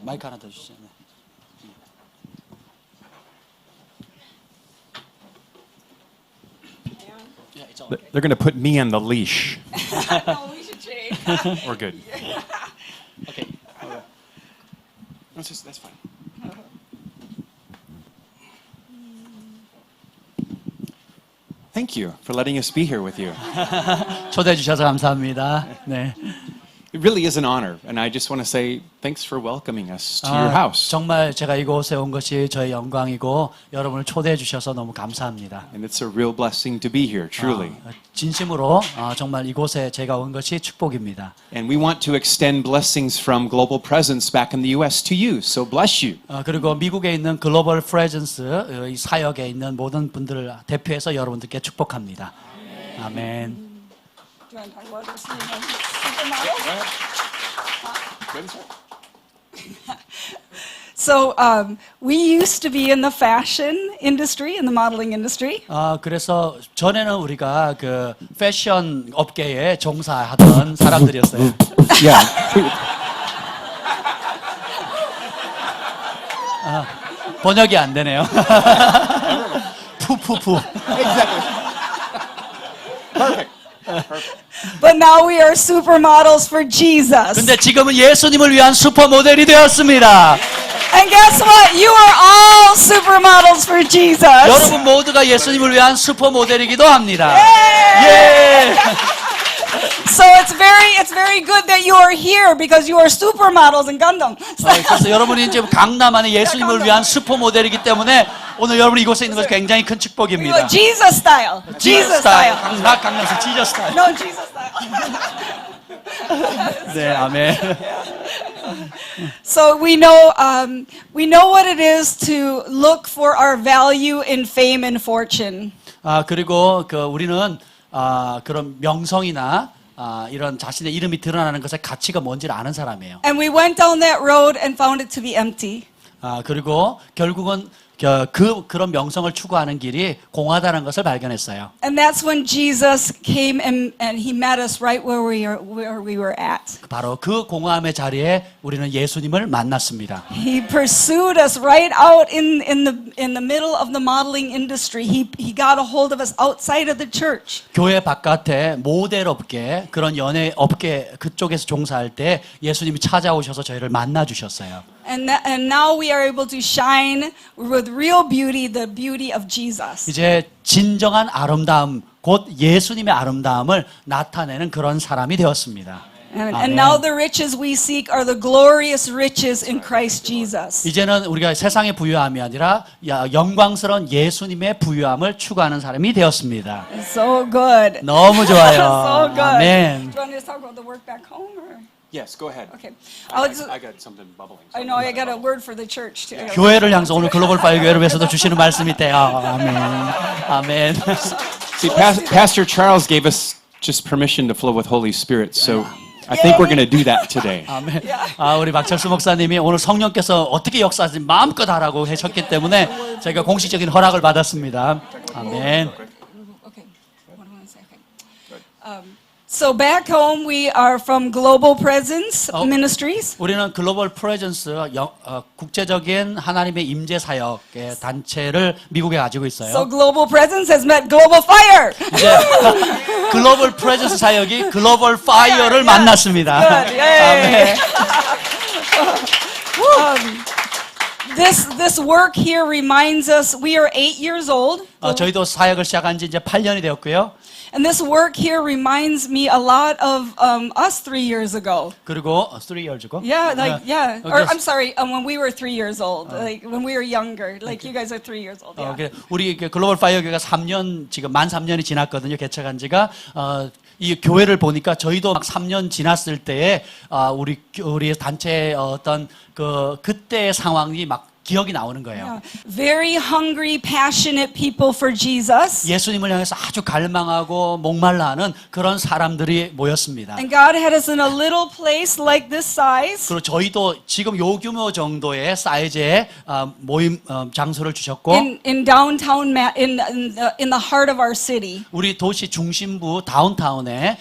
마이크 하나 더 주시죠. 네. They're going to put me on the leash. No, we should change. We're good. 오케이. That's fine. Thank you for letting us be here with you. 초대해 주셔서 감사합니다. 네. It really is an honor, and I just want to say thanks for welcoming us to your house. 정말 제가 이곳에 온 것이 저의 영광이고 여러분을 초대해 주셔서 너무 감사합니다. And it's a real blessing to be here, truly. 진심으로 정말 이곳에 제가 온 것이 축복입니다. And we want to extend blessings from Global Presence back in the U.S. to you, so bless you. 그리고 미국에 있는 글로벌 프레젠스 이 사역에 있는 모든 분들을 대표해서 여러분들께 축복합니다. 아멘. Do you want to talk about this supermodel? So we used to be in the fashion industry, in the modeling industry. 그래서 전에는 우리가 그 패션 업계에 종사하던 사람들이었어요. Yeah. 번역이 안 되네요. 푸푸푸. But now we are supermodels for Jesus. 근데 지금은 예수님을 위한 슈퍼모델이 되었습니다. And guess what? You are all supermodels for Jesus. 여러분 모두가 예수님을 위한 슈퍼모델이기도 합니다. Yay! 예. So it's very good that you are here because you are supermodels in Gundam. 그래서 여러분이 이제 강남 안에 예수님을 위한 슈퍼모델이기 때문에 오늘 여러분이 이곳에 있는 것이 굉장히 큰 축복입니다. Jesus style. Jesus style. 강남에서 지저 스타일. No, Jesus style. 네, 아멘. So we know what it is to look for our value in fame and fortune. 그리고 우리는 그런 명성이나 이런 자신의 이름이 드러나는 것의 가치가 뭔지를 아는 사람이에요. And we went down that road and found it to be empty. 그리고 결국은 그런 명성을 추구하는 길이 공하다는 것을 발견했어요. And that's when Jesus came and he met us right where we were at. 바로 그 공허함의 자리에 우리는 예수님을 만났습니다. He pursued us right out in the middle of the modeling industry. He got a hold of us outside of the church. 교회 바깥에 모델 업계, 그런 연예 업계 그쪽에서 종사할 때 예수님이 찾아오셔서 저희를 만나 주셨어요. And now we are able to shine with real beauty, the beauty of Jesus. 이제 진정한 아름다움, 곧 예수님의 아름다움을 나타내는 그런 사람이 되었습니다. And now the riches we seek are the glorious riches in Christ Jesus. 이제는 우리가 세상의 부유함이 아니라 영광스러운 예수님의 부유함을 추구하는 사람이 되었습니다. So good. 너무 좋아요. So good. 아멘. Do you want to talk about the work back home? Or? Yes, go ahead. Okay. I got something bubbling. I know I got a word for the church too. 교회를 향해서 오늘 글로벌 파이어 교회를 위해서도 주시는 말씀이 있대요. 아멘. 아멘. See, Pastor Charles gave us just permission to flow with Holy Spirit, so I think we're going to do that today. 아멘. 우리 박철수 목사님이 오늘 성령께서 어떻게 역사하지 마음껏 하라고 하셨기 때문에 저희가 공식적인 허락을 받았습니다. 아멘. Okay. What do I want to say? Okay. So back home we are from Global Presence Ministries. 우리는 글로벌 프레젠스 국제적인 하나님의 임재 사역의 단체를 미국에 가지고 So 있어요. Global Presence has met Global Fire. 이제 글로벌 프레젠스 사역이 글로벌 파이어를 만났습니다. Good. Yay. This work here reminds us we are 8 years old. 저희도 사역을 시작한 지 이제 8년이 되었고요. And this work here reminds me a lot of us 3 years ago. 그리고 3 years ago. Yeah, yeah. Or Okay. I'm sorry, when we were 3 years old, like when we were younger, like you guys are 3 years old. Yeah. 우리 글로벌 파이어 교회가 3년 지금 만 3년이 지났거든요. 개척한 지가 이 교회를 보니까 저희도 막 3년 지났을 때에 우리 단체의 어떤 그때의 상황이 막 기억이 나오는 거예요. Very hungry, passionate people for Jesus. 예수님을 향해서 아주 갈망하고 목말라하는 그런 사람들이 모였습니다. And God had us in a little place like this size. 그리고 저희도 지금 요 규모 정도의 사이즈의 모임 장소를 주셨고 In downtown, in the heart of our city. 우리 도시 중심부 다운타운에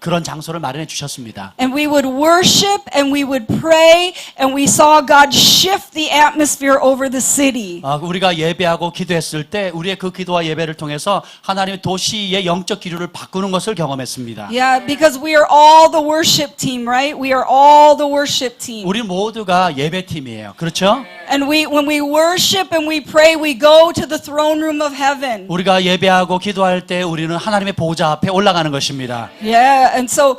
그런 장소를 마련해 주셨습니다. And we would worship and we would pray and we saw God shift the atmosphere over the city. 우리가 예배하고 기도했을 때 우리의 그 기도와 예배를 통해서 하나님의 도시의 영적 기류를 바꾸는 것을 경험했습니다. Yeah, because we are all the worship team, right? We are all the worship team. 우리 모두가 예배팀이에요. 그렇죠? And when we worship and we pray, we go to the throne room of heaven. 우리가 예배하고 기도할 때 우리는 하나님의 보좌 앞에 올라가는 것입니다. Yeah, and so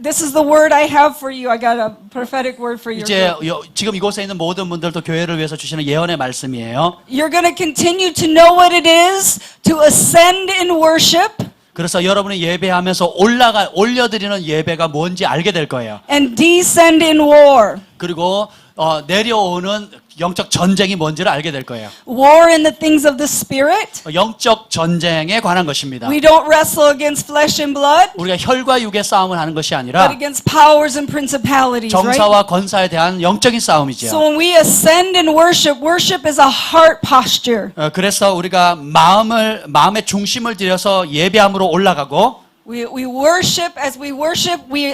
this is the word I have for you. I got a prophetic word for you. 이제 지금 이곳에 있는 모든 분들도 교회를 위해서 주시는 예언의 말씀이에요. You're going to continue to know what it is to ascend in worship. 그래서 여러분이 예배하면서 올려드리는 예배가 뭔지 알게 될 거예요. And descend in war. 그리고 내려오는 영적 전쟁이 뭔지를 알게 될 거예요. War in the things of the spirit. 영적 전쟁에 관한 것입니다. We don't wrestle against flesh and blood, 우리가 혈과 육의 싸움을 하는 것이 but 아니라 against powers and principalities, right? 정사와 권사에 대한 영적인 싸움이죠. So when we ascend in worship, worship is a heart posture. 그래서 우리가 마음의 중심을 들여서 예배함으로 올라가고 We worship. As we worship, we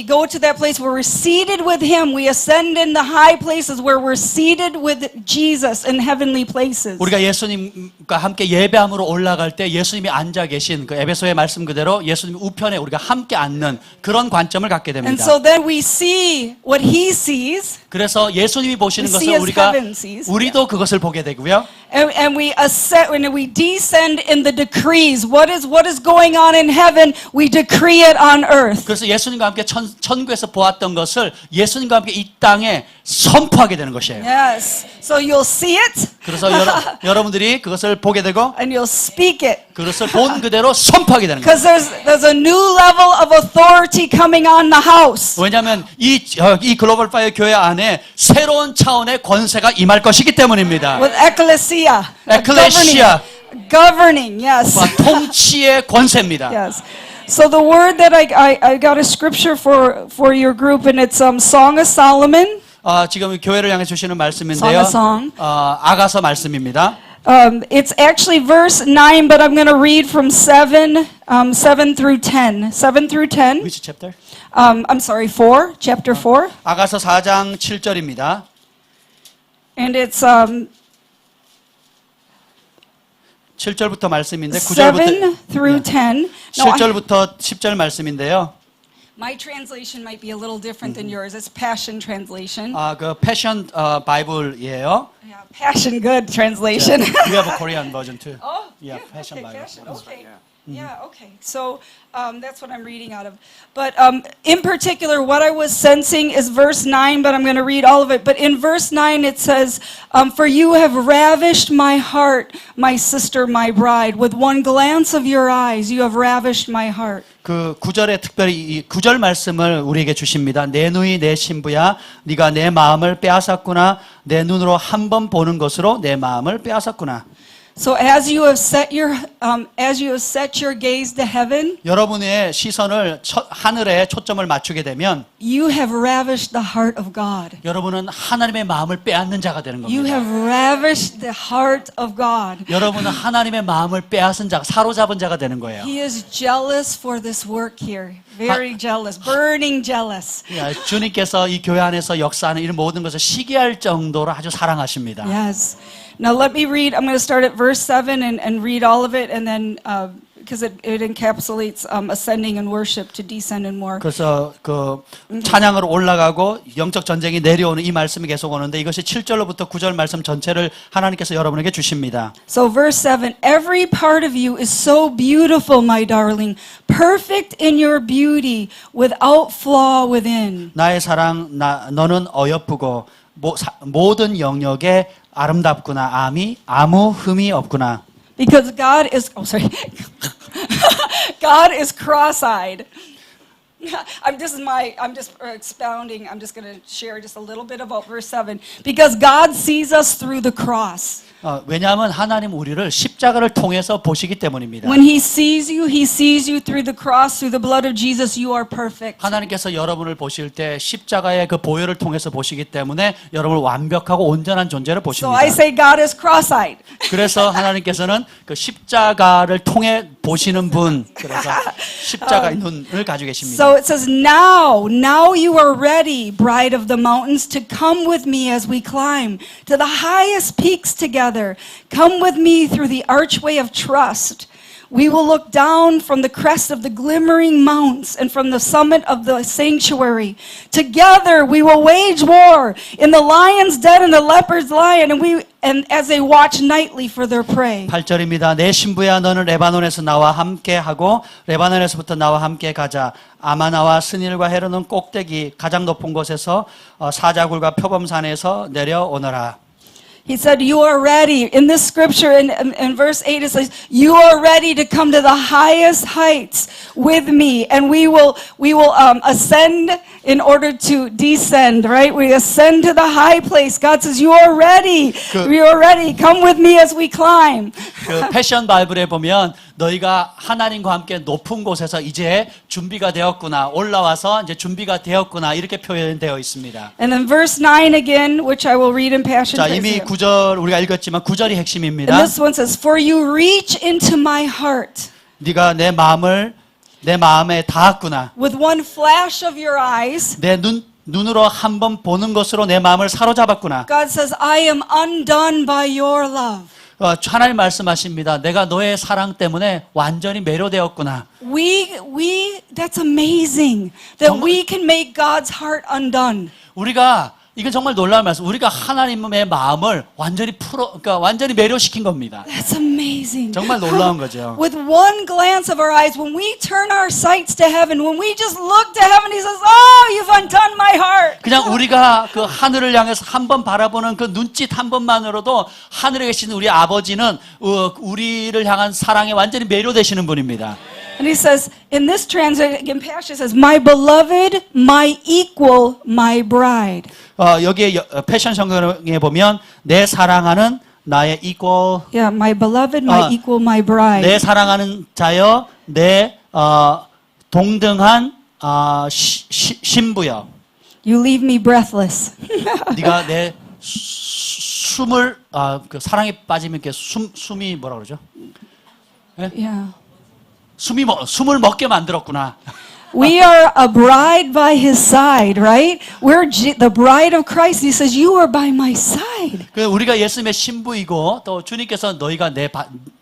go to that place where we're seated with Him. We ascend in the high places where we're seated with Jesus in heavenly places. 우리가 예수님과 함께 예배함으로 올라갈 때 예수님이 앉아 계신 그 에베소의 말씀 그대로 예수님 우편에 우리가 함께 앉는 그런 관점을 갖게 And 됩니다. so then we see what He sees, 그래서 예수님이 보시는 We 것을 see as 우리가 heaven sees. 우리도 그것을 보게 되고요. and we ascend when we descend in the decrees. What is going on in heaven? We decree it on earth. 그래서 예수님과 함께 천국에서 보았던 것을 예수님과 함께 이 땅에 선포하게 되는 것이에요. Yes. So you'll see it, 그래서 여러분들이 그것을 보게 되고 and you'll speak it. 그것을 본 그대로 선포하게 되는 거예요. Because there's a new level of authority coming on the house. 왜냐하면 이 글로벌 파이어 교회 안에 새로운 차원의 권세가 임할 것이기 때문입니다. With ecclesia. Ecclesia. Governing, yes. 통치의 권세입니다. Yes. So the word that I got a scripture for your group, and it's Song of Solomon. 지금 교회를 향해 주시는 말씀인데요. Song of Song. 아가서 말씀입니다. It's actually verse 9, but I'm going to read from 7 through 10. 7 through 10. Which chapter? I'm sorry, 4, chapter 4. 아가서 4장 7절입니다. And it's 7절부터 말씀인데 7 9절부터 through 10. No, 7절부터 10절 말씀인데요. my translation might be a little different than yours. It's Passion Translation. 그 패션 바이블이에요. Yeah, Passion Good Translation. We have a Korean version too. Oh, Yeah, Passion okay, Bible. Passion, okay. Yeah, okay. So that's what I'm reading out of. But in particular, what I was sensing is verse 9, but I'm going to read all of it. But in verse 9, it says, For you have ravished my heart, my sister, my bride. With one glance of your eyes, you have ravished my heart. 그 9절에 특별히 이 9절 말씀을 우리에게 주십니다. 내 누이 내 신부야 네가 내 마음을 빼앗았구나. 내 눈으로 한 번 보는 것으로 내 마음을 빼앗았구나. So as you have set your gaze to heaven, 여러분의 시선을 하늘에 초점을 맞추게 되면 you have ravished the heart of God. 여러분은 하나님의 마음을 빼앗는 자가 되는 You 겁니다. have ravished the heart of God. 여러분은 하나님의 마음을 빼앗은 자, 사로잡은 자가 되는 거예요. He is jealous for this work here. Very jealous, burning jealous. 주님께서 이 교회 안에서 역사하는 이런 모든 것을 시기할 정도로 아주 사랑하십니다. Yes. Now let me read. I'm going to start at verse 7 and read all of it, and then because it encapsulates ascending and worship to descend and more. 그래서 그 찬양으로 올라가고 영적 전쟁이 내려오는 이 말씀이 계속 오는데 이것이 7절로부터 9절 말씀 전체를 하나님께서 여러분에게 주십니다. So verse 7, every part of you is so beautiful, my darling, perfect in your beauty, without flaw within. 나의 사랑, 너는 어여쁘고 모든 영역에 아름답구나. 아무 흠이 없구나. Because God is, God is cross-eyed. I'm just expounding. I'm just going to share just a little bit about verse 7. Because God sees us through the cross. 왜냐하면 하나님 우리를 십자가를 통해서 보시기 때문입니다. When He sees you through the cross, through the blood of Jesus, you are perfect. 하나님께서 여러분을 보실 때 십자가의 그 보혈을 통해서 보시기 때문에 여러분을 완벽하고 온전한 존재로 So 보십니다. I say God is cross-eyed. 그래서 하나님께서는 그 십자가를 통해 보시는 분, 그래서 십자가의 눈을 가지고 계십니다. So it says, now you are ready, bride of the mountains, to come with me as we climb to the highest peaks together. Come with me through the archway of trust. We will look down from the crest of the glimmering mounts and from the summit of the sanctuary. Together we will wage war in the lion's den and the leopard's lion, and as they watch nightly for their prey. 8절입니다. 내 신부야 너는 레바논에서 나와 함께 하고 레바논에서부터 나와 함께 가자. 아마나와 스닐과 헤르논 꼭대기 가장 높은 곳에서 사자굴과 표범산에서 내려오너라. He said, you are ready. In this scripture, in verse 8, it says, you are ready to come to the highest heights with me. And we will ascend in order to descend, right? We ascend to the high place. God says, you are ready. You are ready. Come with me as we climb. 그 패션 바이블에 보면 너희가 하나님과 함께 높은 곳에서 이제 준비가 되었구나. 올라와서 이제 준비가 되었구나. 이렇게 표현되어 있습니다. And then verse 9 again, which I will read in Passion 자, 이미 Translation. 9절 우리가 읽었지만 9절이 And 핵심입니다. this one says, for you reach into my heart. 네가 내 마음에 닿았구나. With one flash of your eyes, 내 눈으로 한번 보는 것으로 내 마음을 사로잡았구나. God says, I am undone by your love. 하나님 말씀하십니다. 내가 너의 사랑 때문에 완전히 매료되었구나. That's amazing that 정말- we can make God's heart undone. 우리가 이건 정말 놀라운 말씀. 우리가 하나님의 마음을 완전히 그러니까 완전히 매료시킨 겁니다. That's amazing. 정말 놀라운 거죠. With one glance of our eyes, when we turn our sights to heaven, when we just look to heaven, He says, "Oh, you've undone my heart." 그냥 우리가 그 하늘을 향해서 한 번 바라보는 그 눈짓 한 번만으로도 하늘에 계신 우리 아버지는 우리를 향한 사랑에 완전히 매료되시는 분입니다. And He says, in this translation, again, Passion says, "My beloved, my equal, my bride." 여기에 패션 성경에 보면 내 사랑하는 나의 equal, Yeah, my beloved, my equal, my bride. 내 사랑하는 자여, 내 동등한 신부여. You leave me breathless. 네가 내 숨을 그 사랑에 빠지면 이렇게 숨이 뭐라 그러죠? Yeah. 숨을 먹게 만들었구나. We are a bride by His side, right? We're the bride of Christ. He says, "You are by my side." 그 우리가 예수님의 신부이고 또 주님께서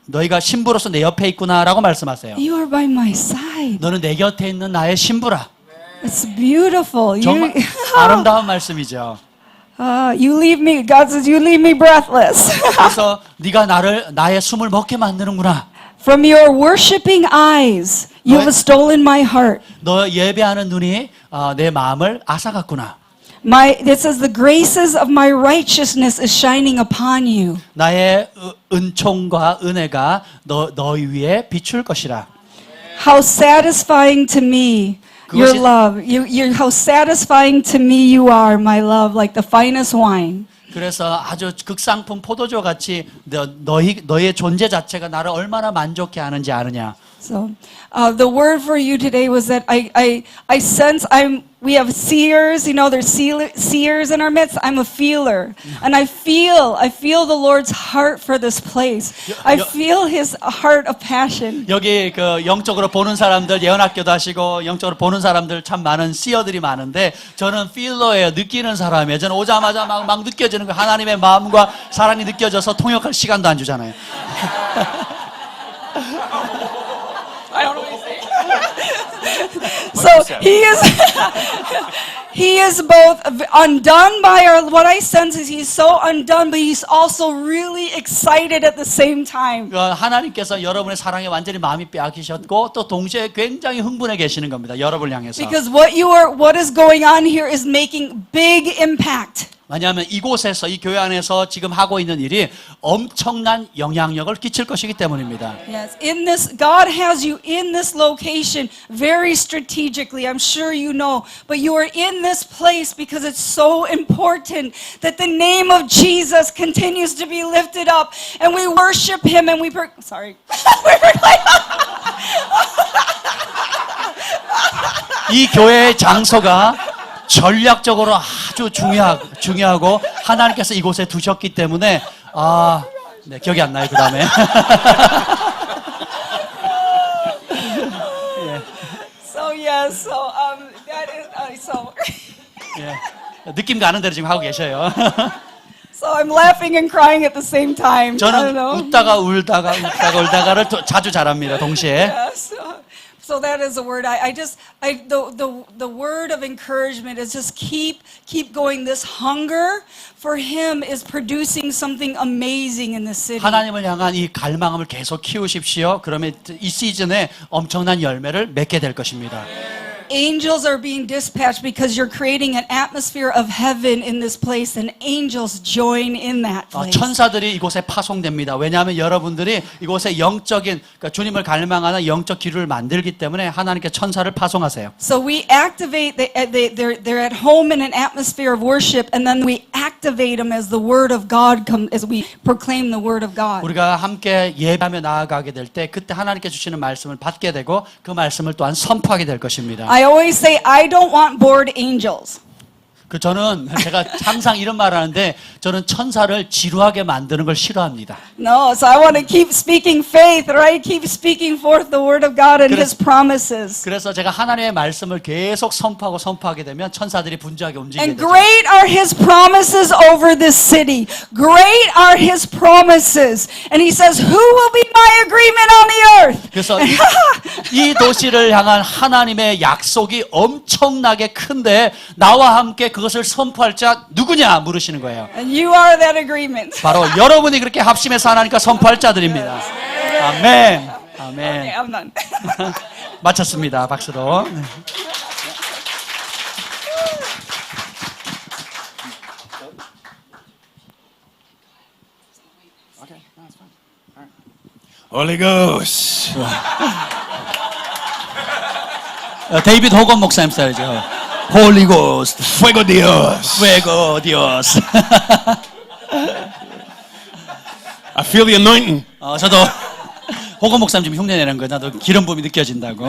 너희가 신부로서 내 옆에 있구나라고 말씀하세요. You are by my side. 너는 내 곁에 있는 나의 신부라. It's beautiful. 정말 아름다운 말씀이죠. You leave me. God says, "You leave me breathless." 그래서 네가 나의 숨을 먹게 만드는구나. From your worshiping eyes, you have stolen my heart. 너 예배하는 눈이 내 마음을 앗아갔구나. It says, "The graces of my righteousness is shining upon you." 나의 은총과 은혜가 너희 위에 비출 것이라. How satisfying to me your 그것이- love. How satisfying to me you are, my love, like the finest wine. 그래서 아주 극상품 포도주 같이 너의 존재 자체가 나를 얼마나 만족해 하는지 아느냐. So, the word for you today was that I sense we have seers, there's seers in our midst. I'm a feeler. And I feel the Lord's heart for this place. I feel His heart of passion. 여기 그 영적으로 보는 사람들 예언학교도 하시고 영적으로 보는 사람들 참 많은 씨어들이 많은데 저는 필러예요. 느끼는 사람이에요. 저는 오자마자 막 느껴지는 거 하나님의 마음과 사랑이 느껴져서 통역할 시간도 안 주잖아요. So he is both undone by what I sense is he's so undone, but he's also really excited at the same time. 하나님께서 여러분의 사랑에 완전히 마음이 빼앗기셨고 또 동시에 굉장히 흥분해 계시는 겁니다. 여러분을 향해서. Because what is going on here is making big impact. 왜냐하면 이곳에서 이 교회 안에서 지금 하고 있는 일이 엄청난 영향력을 끼칠 것이기 때문입니다. Yes, in this, God has you in this location very strategically. I'm sure you know, but you are in this place because it's so important that the name of Jesus continues to be lifted up, and we worship Him, and we sorry, we proclaim. 이 교회의 장소가 전략적으로 아주 중요하고 하나님께서 이곳에 두셨기 때문에 네, 기억이 안 나요. 그 다음에 That is 예, 느낌 가는 대로 지금 하고 계셔요. So I'm laughing and crying at the same time. I don't 저는 know. 웃다가 울다가를 자주 잘합니다. 동시에. Yes. So that is a word. The word of encouragement is just keep going. This hunger for Him is producing something amazing in this city. 하나님을 향한 이 갈망함을 계속 키우십시오. 그러면 이 시즌에 엄청난 열매를 맺게 될 것입니다. Angels are being dispatched because you're creating an atmosphere of heaven in this place, and angels join in that place. 천사들이 이곳에 파송됩니다. 왜냐하면 여러분들이 이곳에 영적인, 그러니까 주님을 갈망하는 영적 기류를 만들기 때문에 하나님께 천사를 파송하세요. So we activate, they're at home in an atmosphere of worship, and then we activate them as the word of God comes, as we proclaim the word of God. 우리가 함께 예배하며 나아가게 될 때 그때 하나님께 주시는 말씀을 받게 되고 그 말씀을 또한 선포하게 될 것입니다. I always say, I don't want bored angels. 제가 항상 이런 말을 하는데 저는 천사를 지루하게 만드는 걸 싫어합니다. No, so I want to keep speaking faith, right? Keep speaking forth the word of God and His promises. 그래서 제가 하나님의 말씀을 계속 선포하게 되면 천사들이 분주하게 움직이게 And 되죠. great are His promises over this city. Great are His promises. And He says, who will be my agreement on the earth? 그래서 이 도시를 향한 하나님의 약속이 엄청나게 큰데 나와 함께 그것을 선포할 자 누구냐 물으시는 거예요. And you are that agreement. 바로 여러분이 그렇게 합심해서 하나님과 선포할 자들입니다. 아멘. 아멘. Okay, I'm done. 마쳤습니다. 박수로. Holy Ghost. 데이비드 호건 목사님 스타일이죠. Holy Ghost. Fuego Dios. Fuego Dios. I feel the anointing. 저도 호건 목사님 지금 흉내 내는 거예요. 나도 기름 부음이 느껴진다고.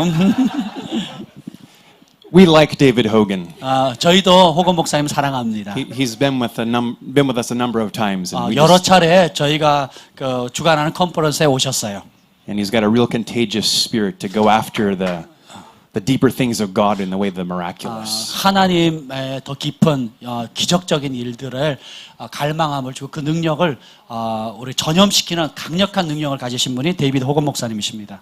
We like David Hogan. 저희도 호건 목사님 사랑합니다. He's been with us a number of times, and 여러 차례 저희가 그 주관하는 컨퍼런스에 오셨어요. and he's got a real contagious spirit to go after the deeper things of God in the way of the miraculous. 하나님의 더 깊은 기적적인 일들을 갈망함을 주고 그 능력을 우리 전염시키는 강력한 능력을 가지신 분이 데이비드 호건 목사님이십니다.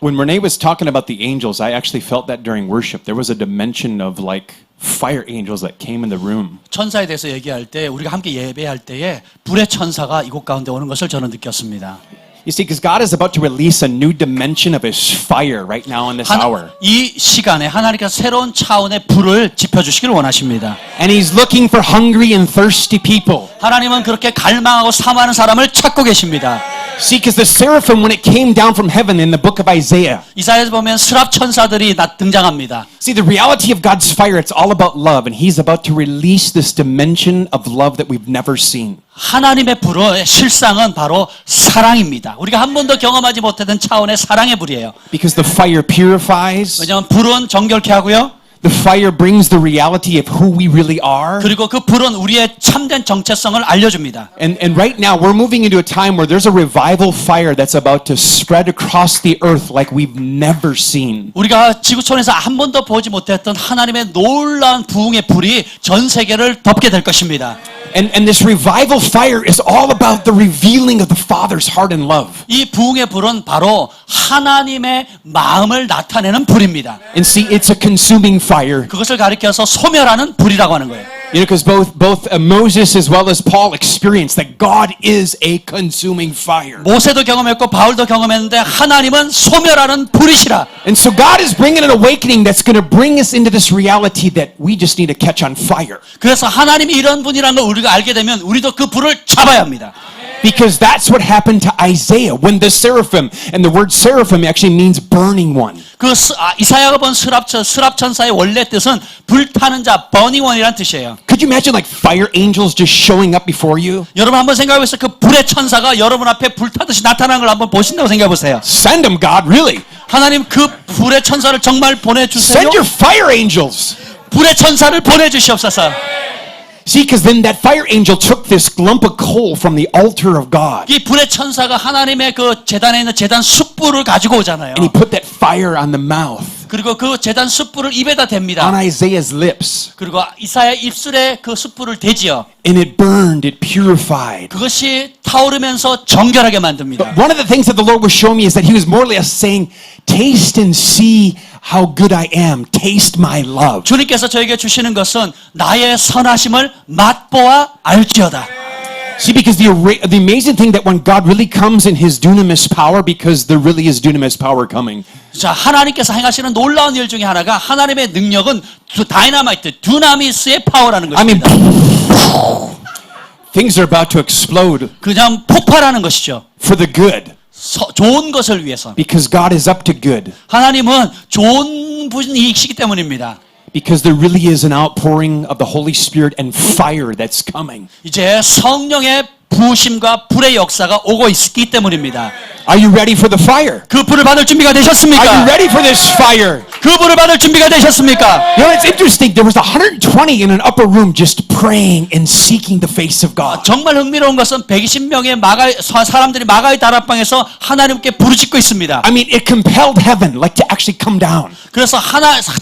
When Renee was talking about the angels, I actually felt that during worship. There was a dimension of like fire angels that came in the room. 천사에 대해서 얘기할 때 우리가 함께 예배할 때에 불의 천사가 이곳 가운데 오는 것을 저는 느꼈습니다. You see, because God is about to release a new dimension of His fire right now in this hour. 이 시간에 하나님께서 새로운 차원의 불을 지펴주시기를 원하십니다. And He's looking for hungry and thirsty people. 하나님은 그렇게 갈망하고 사모하는 사람을 찾고 계십니다. See, because the seraphim, when it came down from heaven in the book of Isaiah, 이사야에서 보면 스랍 천사들이 등장합니다. see, the reality of God's fire, it's all about love, and He's about to release this dimension of love that we've never seen. 하나님의 불의 실상은 바로 사랑입니다. 우리가 한 번도 경험하지 못했던 차원의 사랑의 불이에요. Because the fire purifies, 왜냐하면 불은 정결케 하고요. the fire brings the reality of who we really are. 그리고 그 불은 우리의 참된 정체성을 알려줍니다. And right now, we're moving into a time where there's a revival fire that's about to spread across the earth like we've never seen. 우리가 지구촌에서 한 번도 보지 못했던 하나님의 놀라운 부흥의 불이 전 세계를 덮게 될 것입니다. And this revival fire is all about the revealing of the Father's heart and love. 이 부흥의 불은 바로 하나님의 마음을 나타내는 불입니다. And see, it's a consuming fire. 그것을 가리켜서 소멸하는 불이라고 하는 거예요. You know, because both Moses as well as Paul experienced that God is a consuming fire. 모세도 경험했고 바울도 경험했는데 하나님은 소멸하는 불이시라. And so God is bringing an awakening that's going to bring us into this reality that we just need to catch on fire. 그래서 하나님이 이런 분이라는 걸 우리가 알게 되면 우리도 그 불을 잡아야 합니다. Because that's what happened to Isaiah when the seraphim, and the word seraphim actually means burning one. 이사야가 본 스랍천사의 원래 뜻은 불타는 자, burning one이라는 뜻이에요. Could you imagine like fire angels just showing up before you? 여러분 한번 생각해보세요. 그 불의 천사가 여러분 앞에 불타듯이 나타나는 걸 한번 보신다고 생각해보세요. Send them, God, really. 하나님 그 불의 천사를 정말 보내주세요. Send your fire angels. 불의 천사를 보내주시옵소서. See, because then that fire angel took this lump of coal from the altar of God. 이 불의 천사가 하나님의 그 제단에 있는 제단 숯불을 가지고 오잖아요. And he put that fire on the mouth, 그리고 그 제단 숯불을 입에다 on 댑니다. Isaiah's lips. 그리고 이사야 입술에 그 숯불을 대지요. And it burned, it purified. 그것이 타오르면서 정결하게 만듭니다. But one of the things that the Lord was showing me is that he was more or less saying, taste and see how good I am. Taste my love. 주님께서 저에게 주시는 것은 나의 선하심을 맛보아 알지어다. See, because the amazing thing that when God really comes in his dunamis power, because there really is dunamis power coming. 자, 하나님께서 행하시는 놀라운 일 중에 하나가 하나님의 능력은 다이나마이트, 두나미스의 파워라는 I mean, 것입니다. things are about to explode 그냥 폭발하는 것이죠. for the good. 좋은 것을 위해서. Because God is up to good. 하나님은 좋은 분이시기 때문입니다. Because there really is an outpouring of the Holy Spirit and fire that's coming. 이제 성령의 부심과 불의 역사가 오고 있기 때문입니다. Are you ready for the fire? 그 불을 받을 준비가 Are you 되셨습니까? ready for this fire? 그 불을 받을 준비가 되셨습니까? You know, it's interesting. There was 120 in an upper room just praying and seeking the face of God. 정말 흥미로운 것은 120명의 사람들이 마가의 다락방에서 하나님께 부르짖고 있습니다. I mean, it compelled heaven like to actually come down. 그래서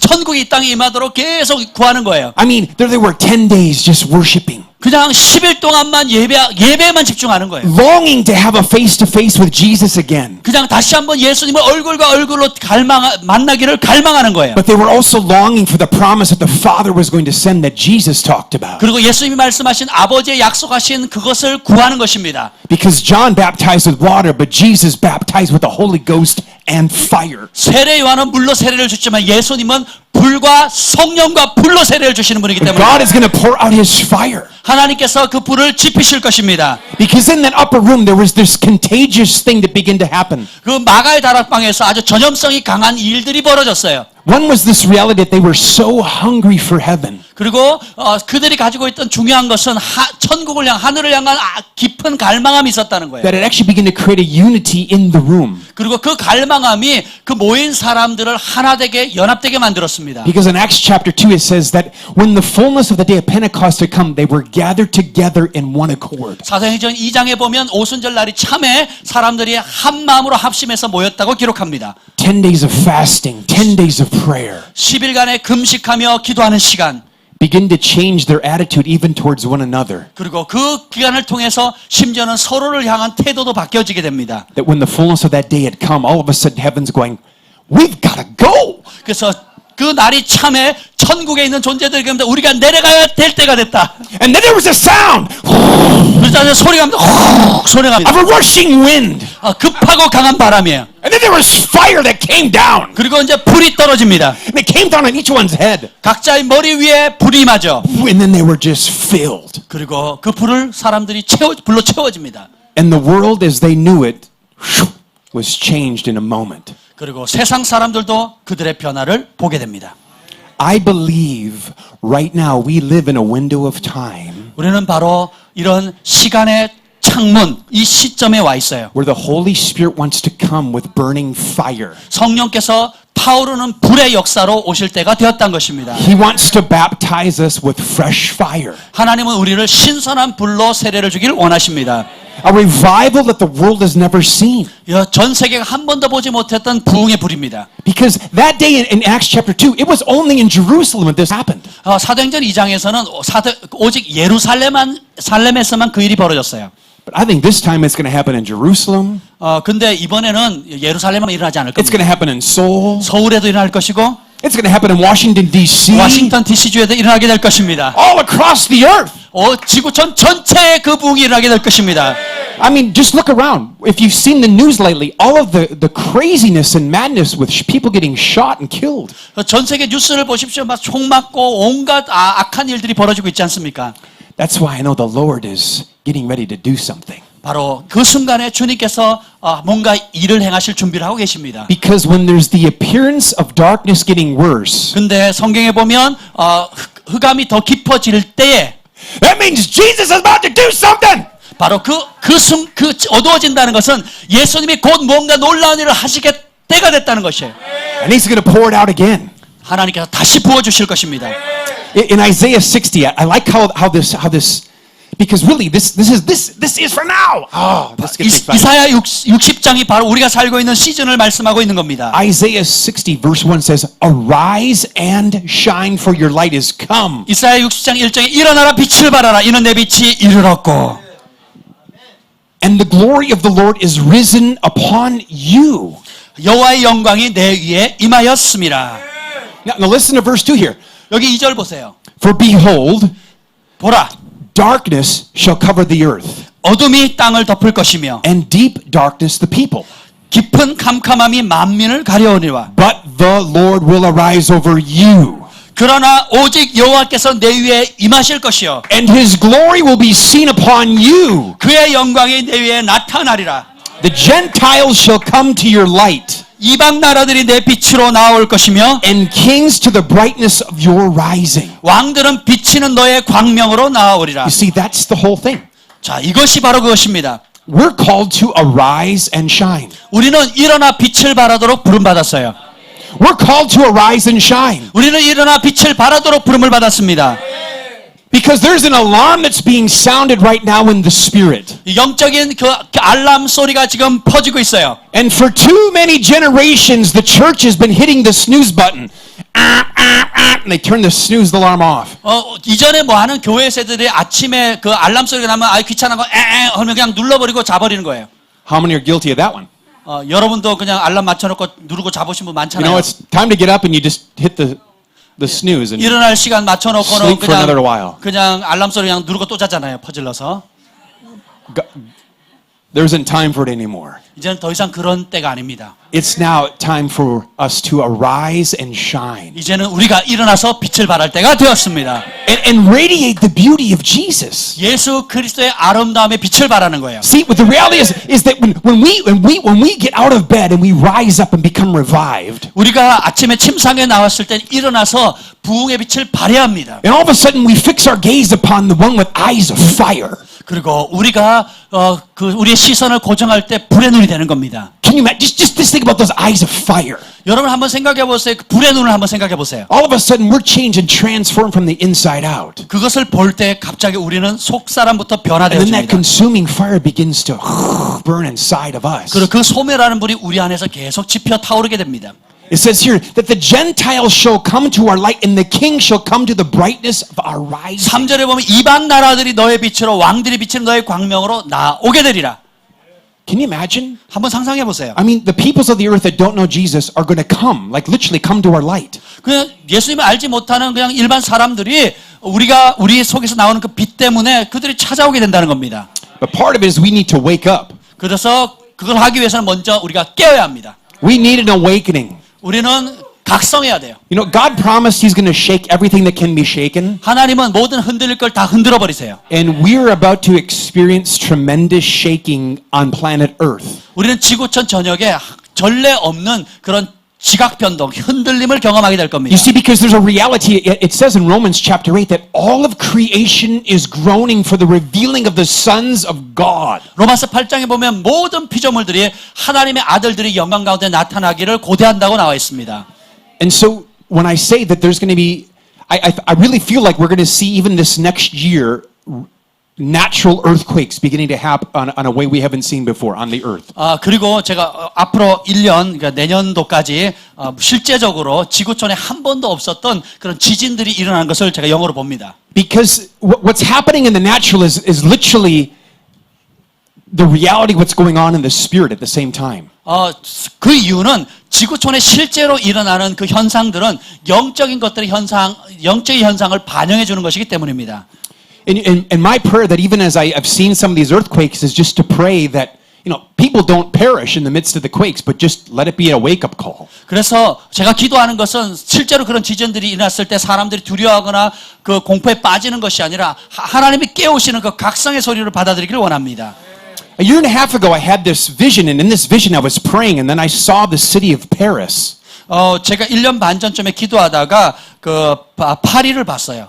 천국이 이 땅에 임하도록 계속 구하는 거예요. I mean, there they were 10 days just worshiping. 그냥 10일 동안만 예배에만 집중하는 거예요. Longing to have a face-to-face with Jesus again. 그냥 다시 한번 예수님을 얼굴과 얼굴로 만나기를 갈망하는 거예요. But they were also longing for the promise that the Father was going to send that Jesus talked about. 그리고 예수님이 말씀하신 아버지의 약속하신 그것을 구하는 것입니다. Because John baptized with water, but Jesus baptized with the Holy Ghost and fire. 세례 요한은 물로 세례를 줬지만 예수님은 불과 성령과 불로 세례를 주시는 분이기 때문에 God is going to pour out his fire. 하나님께서 그 불을 지피실 것입니다. Because in that upper room there was this contagious thing that began to happen. 그 마가의 다락방에서 아주 전염성이 강한 일들이 벌어졌어요. One was this reality that they were so hungry for heaven. 그리고 그들이 가지고 있던 중요한 것은 천국을 하늘을 향한 깊은 갈망함이 있었다는 거예요. That it actually began to create a unity in the room. 그리고 그 갈망함이 그 모인 사람들을 하나 되게 연합되게 만들었습니다. Because in Acts chapter 2 it says that when the fullness of the day of Pentecost had come, they were gathered together in one accord. 사도행전 2장에 보면 오순절 날이 참에 사람들이 한 마음으로 합심해서 모였다고 기록합니다. 10 days of fasting, 10 days of prayer. 10일간의 금식하며 기도하는 시간. Begin to change their attitude even towards one another. 그리고 그 기간을 통해서 심지어는 서로를 향한 태도도 바뀌어지게 됩니다. That when the fullness of that day had come, all of a sudden heaven's going, we've got to go. 그래서 그 날이 참에 천국에 있는 존재들이 그런데 우리가 내려가야 될 때가 됐다. And then there was a sound 그래서 소리가 납니다. 소리가 of 납니다. a rushing wind. 급하고 강한 바람이에요. And then there was fire that came down. 그리고 이제 불이 떨어집니다. And it came down on each one's head. 각자의 머리 위에 불이 맞아. And then they were just filled. 그리고 그 불을 사람들이 불로 채워집니다. And the world as they knew it was changed in a moment. 그리고 세상 사람들도 그들의 변화를 보게 됩니다. I believe right now we live in a window of time 우리는 바로 이런 시간의 창문, 이 시점에 와 있어요. where the Holy Spirit wants to come with burning fire. 성령께서 타오르는 불의 역사로 오실 때가 되었다는 것입니다. He wants to baptize us with fresh fire. 하나님은 우리를 신선한 불로 세례를 주기를 원하십니다. A revival that the world has never seen. 전 세계가 한 번도 보지 못했던 부흥의 불입니다. Because that day in Acts chapter 2, it was only in Jerusalem when this happened. 사도행전 2장에서는 오직 살렘에서만 그 일이 벌어졌어요. But I think this time it's going to happen in Jerusalem. 근데 이번에는 예루살렘에만 일어나지 않을 It's 겁니다. going to happen in Seoul. 서울에도 일어날 것이고 It's going to happen in Washington, D.C. 워싱턴 DC주에도 일어나게 될 것입니다. All across the earth. 지구촌 전체에 그 부흥이 일어나게 될 것입니다. I mean, just look around. If you've seen the news lately, all of the craziness and madness with people getting shot and killed. 전 세계 뉴스를 보십시오. 막 총 맞고 온갖 악한 일들이 벌어지고 있지 않습니까? That's why I know the Lord is getting ready to do something. 바로 그 순간에 주님께서 뭔가 일을 행하실 준비를 하고 계십니다. Because when there's the appearance of darkness getting worse, 근데 성경에 보면 흑암이 더 깊어질 때에 that means Jesus is about to do something. 바로 그 어두워진다는 것은 예수님이 곧 뭔가 놀라운 일을 하시게 때가 됐다는 것이에요. And he's going to pour it out again. 하나님께서 다시 부어주실 것입니다. In Isaiah 60, I like how this because really this is for now. Oh, this gets me excited. 이사야 60장이 바로 우리가 살고 있는 시즌을 말씀하고 있는 겁니다. Isaiah 60 verse 1 says, "Arise and shine, for your light is come." 이사야 60장 1절에 일어나라 빛을 발하라 이는 내 빛이 이르렀고 And the glory of the Lord is risen upon you. 여호와의 영광이 내 위에 임하였습니다. Now listen to verse 2 here. 여기 2절 보세요. For behold, 보라 darkness shall cover the earth, 어둠이 땅을 덮을 것이며 and deep darkness the people. 깊은 캄캄함이 만민을 가려우니와 But the Lord will arise over you, 그러나 오직 여호와께서 내 위에 임하실 것이요 and his glory will be seen upon you. 그의 영광이 내 위에 나타나리라. The Gentiles shall come to your light, 이방 나라들이 내 빛으로 나올 것이며 and kings to the brightness of your rising. 왕들은 비치는 너의 광명으로 나아오리라. You see, that's the whole thing. 자, 이것이 바로 그것입니다. We're called to arise and shine. 우리는 일어나 빛을 발하도록 부름 받았어요. We're called to arise and shine. 우리는 일어나 빛을 발하도록 부름을 받았습니다. Because there's an alarm that's being sounded right now in the spirit. 영적인 그 알람 소리가 지금 퍼지고 있어요. And for too many generations, the church has been hitting the snooze button. And they turn the snooze alarm off. 이전에 뭐 하는 교회 세대들이 아침에 그 알람 소리가 나면 귀찮은 거 하면 그냥 눌러버리고 자버리는 거예요. How many are guilty of that one? 여러분도 그냥 알람 맞춰놓고 누르고 자보신 분 You 많잖아요. know, it's time to get up and you just hit the snooze and 일어날 시간 맞춰놓고는 sleep for another while. 그냥 알람 소리 그냥 누르고 또 자잖아요. 퍼질러서. there isn't time for it anymore. 이제는 더 이상 그런 때가 아닙니다. It's now time for us to arise and shine 이제는 우리가 일어나서 빛을 발할 때가 되었습니다. and radiate the beauty of Jesus. 예수 그리스도의 아름다움에 빛을 발하는 거예요. See, what the reality is that when we get out of bed and we rise up and become revived, 우리가 아침에 침상에 나왔을 때 일어나서 부흥의 빛을 발해야 합니다. and all of a sudden we fix our gaze upon the one with eyes of fire. 그리고 우리가 우리의 시선을 고정할 때 불의 눈이 되는 겁니다. Can you imagine? Just think about those eyes of fire. 여러분 한번 생각해 보세요. 그 불의 눈을 한번 생각해 보세요. All of a sudden we're changed and transformed from the inside out. 그것을 볼 때 갑자기 우리는 속 사람부터 And then that 변화되어집니다. consuming fire begins to burn inside of us. 그리고 그 소멸하는 불이 우리 안에서 계속 지펴 타오르게 됩니다. It says here that the Gentiles shall come to our light and the king shall come to the brightness of our rising. 3절에 보면 이방 나라들이 너의 빛으로 왕들이 비치는 너의 광명으로 나오게 되리라. Can you imagine? 한번 상상해 보세요. I mean, the peoples of the earth that don't know Jesus are going to come, like literally come to our light. 그냥 예수님을 알지 못하는 그냥 일반 사람들이 우리 속에서 나오는 그 빛 때문에 그들이 찾아오게 된다는 겁니다. But part of it is we need to wake up. 그래서 그걸 하기 위해서는 먼저 우리가 깨어야 합니다. We need an awakening. 우리는 각성해야 돼요. You know, God promised He's going to shake everything that can be shaken. 하나님은 모든 흔들릴 걸 다 흔들어 버리세요. And we're about to experience tremendous shaking on planet Earth. 우리는 지구촌 전역에 전례 없는 그런 지각 변동, 흔들림을 경험하게 될 겁니다. You see, because there's a reality, it says in Romans chapter 8 that all of creation is groaning for the revealing of the sons of God. 로마서 8장에 보면 모든 피조물들이 하나님의 아들들이 영광 가운데 나타나기를 고대한다고 나와 있습니다. And so when I say that there's going to be, I really feel like we're going to see even this next year natural earthquakes beginning to happen on a way we haven't seen before on the earth. 그리고 제가 앞으로 1년, 그러니까 내년도까지 실제적으로 지구촌에 한 번도 없었던 그런 지진들이 일어나는 것을 제가 영어로 봅니다. Because what's happening in the natural is literally the reality of what's going on in the spirit at the same time. 그 이유는 지구촌에 실제로 일어나는 그 현상들은 영적인 것들의 영적인 현상을 반영해 주는 것이기 때문입니다. And my prayer that even as I've seen some of these earthquakes is just to pray that, people don't perish in the midst of the quakes, but just let it be a wake-up call. 그래서 제가 기도하는 것은 실제로 그런 지진들이 일어났을 때 사람들이 두려워하거나 그 공포에 빠지는 것이 아니라 하나님이 깨우시는 그 각성의 소리를 받아들이기를 원합니다. A year and a half ago, I had this vision, and in this vision, I was praying, and then I saw the city of Paris. 제가 1년 반 전쯤에 기도하다가 그 파리를 봤어요.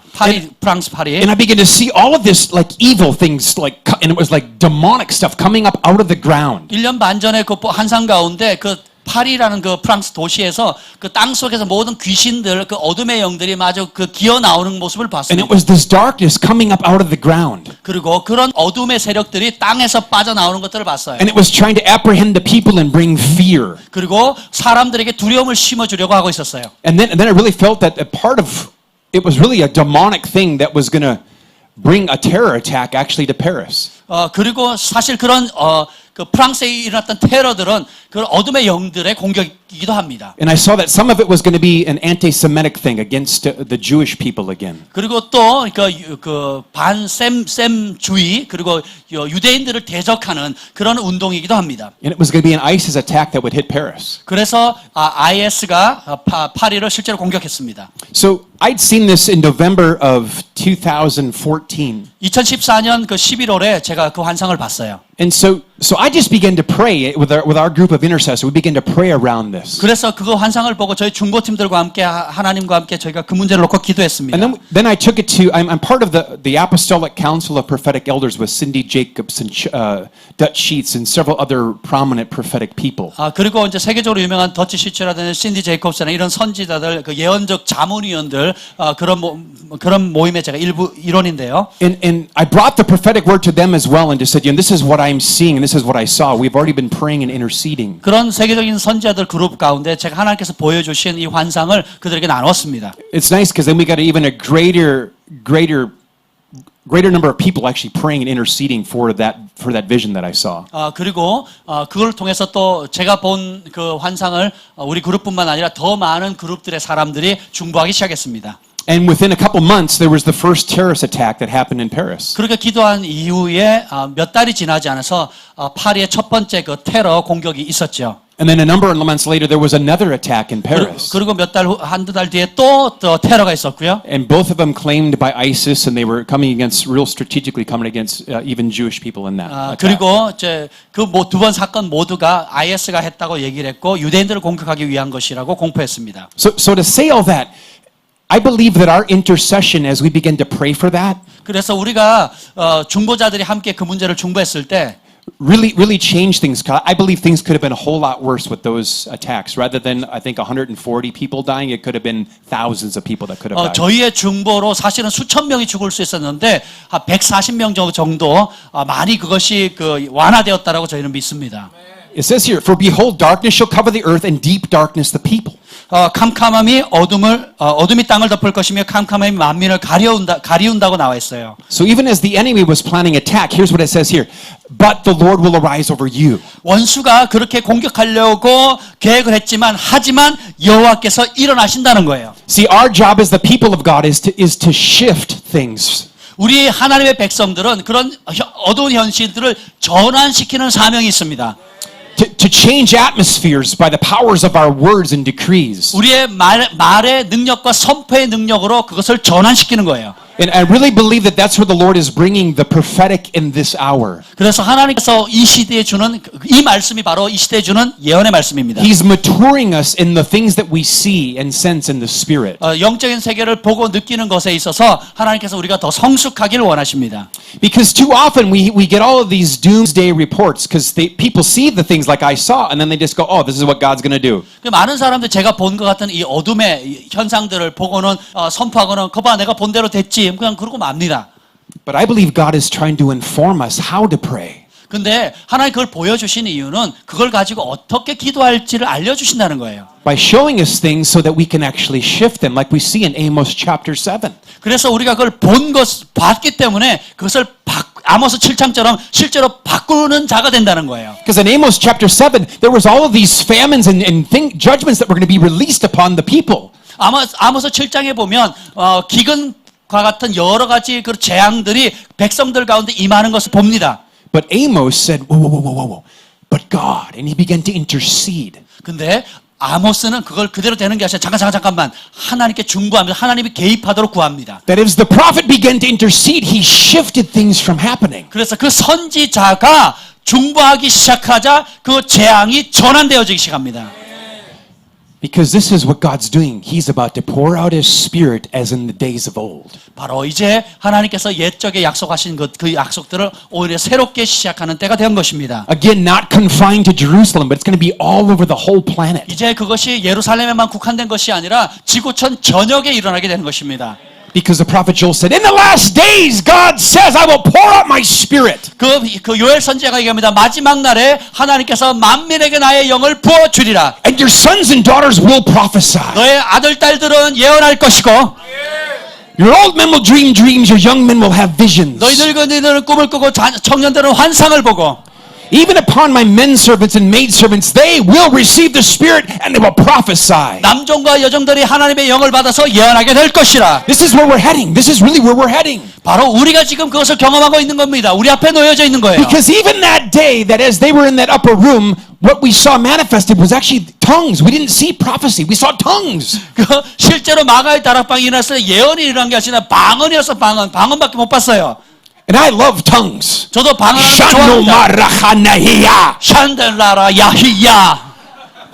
프랑스 파리. And I began to see all of this like evil things, and it was like demonic stuff coming up out of the ground. 1년 반 전에 그 한상 가운데 그 파리라는 그 프랑스 도시에서 그 땅 속에서 모든 귀신들, 그 어둠의 영들이 마저 그 기어 나오는 모습을 And 봤습니다. it was this darkness coming up out of the ground. 그리고 그런 어둠의 세력들이 땅에서 빠져나오는 것들을 봤어요. And it was trying to apprehend the people and bring fear. 그리고 사람들에게 두려움을 심어주려고 하고 있었어요. And then I really felt that a part of it was really a demonic thing that was going to bring a terror attack actually to Paris. 그리고 사실 그런 그 프랑스에 일어났던 테러들은 그 어둠의 영들의 공격이기도 합니다. And I saw that some of it was going to be an anti-Semitic thing against the Jewish people again. 그리고 또 그 반셈주의 그리고 유대인들을 대적하는 그런 운동이기도 합니다. And it was going to be an ISIS attack that would hit Paris. 그래서 IS가 파리를 실제로 공격했습니다. So I'd seen this in November of 2014. 2014년 그 11월에 제가 그 환상을 봤어요. And so I just began to pray with our group of intercessors. We began to pray around this. 그래서 그 환상을 보고 저희 중보팀들과 함께 하나님과 함께 저희가 그 문제를 놓고 기도했습니다. And then I took it to, I'm part of the Apostolic Council of Prophetic Elders with Cindy Jacobs and Dutch Sheets and several other prominent prophetic people. 그리고 이제 세계적으로 유명한 더치 시츠라든지 신디 제이콥스나 이런 선지자들, 그 예언적 자문위원들 그런 모임의 제가 일원인데요. And I brought the prophetic word to them as well and just said, this is what I'm seeing and this is what I saw. We've already been praying and interceding. 그런 세계적인 선지자들 그룹 가운데 제가 하나님께서 보여주신 이 환상을 그들에게 나눴습니다. It's nice because then we got even a greater number of people actually praying and interceding for that vision that I saw. 그리고 그걸 통해서 또 제가 본 그 환상을 우리 그룹뿐만 아니라 더 많은 그룹들의 사람들이 중보하기 시작했습니다. And within a couple months, there was the first terrorist attack that happened in Paris. 그렇게 기도한 이후에 몇 달이 지나지 않아서 파리의 첫 번째 그 테러 공격이 있었죠. And then a number of months later, there was another attack in Paris. 그리고 한두 달 뒤에 또 테러가 있었고요. And both of them claimed by ISIS, and they were coming against, real strategically coming against even Jewish people in that attack. 그리고 이제 그 두 번 사건 모두가 IS가 했다고 얘기를 했고 유대인들을 공격하기 위한 것이라고 공포했습니다. So to say all that, I believe that our intercession as we begin to pray for that 그래서 우리가 중보자들이 함께 그 문제를 중보했을 때 really changed things. I believe things could have been a whole lot worse with those attacks. Rather than, I think, 140 people dying, it could have been thousands of people that could have died. 저희의 중보로 사실은 수천 명이 죽을 수 있었는데 한 140명 정도 많이 그것이 완화되었다라고 저희는 믿습니다. It says here, for behold, darkness shall cover the earth and deep darkness the people. 캄캄함이 어둠이 땅을 덮을 것이며 캄캄함이 만민을 가리운다고 나와 있어요. So even as the enemy was planning attack, here's what it says here. But the Lord will arise over you. 원수가 그렇게 공격하려고 계획을 했지만 하지만 여호와께서 일어나신다는 거예요. See, our job as the people of God is to shift things. 우리 하나님의 백성들은 그런 어두운 현실들을 전환시키는 사명이 있습니다. To change atmospheres by the powers of our words and decrees. 우리의 말의 능력과 선포의 능력으로 그것을 전환시키는 거예요. And I really believe that that's where the Lord is bringing the prophetic in this hour. 그래서 하나님께서 이 시대에 주는 이 말씀이 바로 이 시대에 주는 예언의 말씀입니다. He's maturing us in the things that we see and sense in the Spirit. 영적인 세계를 보고 느끼는 것에 있어서 하나님께서 우리가 더 성숙하기를 원하십니다. Because too often we get all of these doomsday reports because people see the things like I saw and then they just go, oh, this is what God's going to do. 많은 사람들 제가 본 것 같은 이 어둠의 현상들을 보고는 선포하고는 거봐 내가 본 대로 됐지 그냥 그러고 맙니다. But I believe God is trying to inform us how to pray. 근데 하나님 그걸 보여주신 이유는 그걸 가지고 어떻게 기도할지를 알려주신다는 거예요. By showing us things so that we can actually shift them like we see in Amos chapter 7. 그래서 우리가 그걸 봤기 때문에 그것을 아모스 7장처럼 실제로 바꾸는 자가 된다는 거예요. Because in Amos chapter 7, there was all of these famines and judgments that were going to be released upon the people. 아모스 7장에 보면 기근과 같은 여러 가지 그 재앙들이 백성들 가운데 임하는 것을 봅니다. But Amos said, whoa. But God, and he began to intercede. 근데 아모스는 그걸 그대로 되는 게 아니라 잠깐만 하나님께 중보하면서 하나님이 개입하도록 구합니다. That as the prophet began to intercede, he shifted things from happening. 그래서 그 선지자가 중보하기 시작하자 그 재앙이 전환되어지기 시작합니다. Because this is what God's doing. He's about to pour out his spirit as in the days of old. 바로 이제 하나님께서 옛적에 약속하신 그 약속들을 오히려 새롭게 시작하는 때가 된 것입니다. Again, not confined to Jerusalem, but it's going to be all over the whole planet. 이제 그것이 예루살렘에만 국한된 것이 아니라 지구촌 전역에 일어나게 되는 것입니다. Because the prophet Joel said, in the last days, God says, I will pour out my spirit. 그 요엘 선지자가 얘기합니다. 마지막 날에 하나님께서 만민에게 나의 영을 부어 주리라. And your sons and daughters will prophesy. 너의 아들 딸들은 예언할 것이고 Your old men will dream dreams, your young men will have visions. 너희 늙은이들은 꿈을 꾸고 청년들은 환상을 보고 Even upon my men servants and maid servants, they will receive the Spirit and they will prophesy. 남종과 여종들이 하나님의 영을 받아서 예언하게 될 것이라. This is where we're heading. This is really where we're heading. 바로 우리가 지금 그것을 경험하고 있는 겁니다. 우리 앞에 놓여져 있는 거예요. Because even that day, that as they were in that upper room, what we saw manifested was actually tongues. We didn't see prophecy. We saw tongues. 그 실제로 마가의 다락방이 일어났을 때 예언이 일어난 게 아니라 방언이었어. 방언밖에 못 봤어요. And I love tongues. 저도 방언하는 거 좋아합니다. Shanomarachanahiya. 샨델라라 야히야.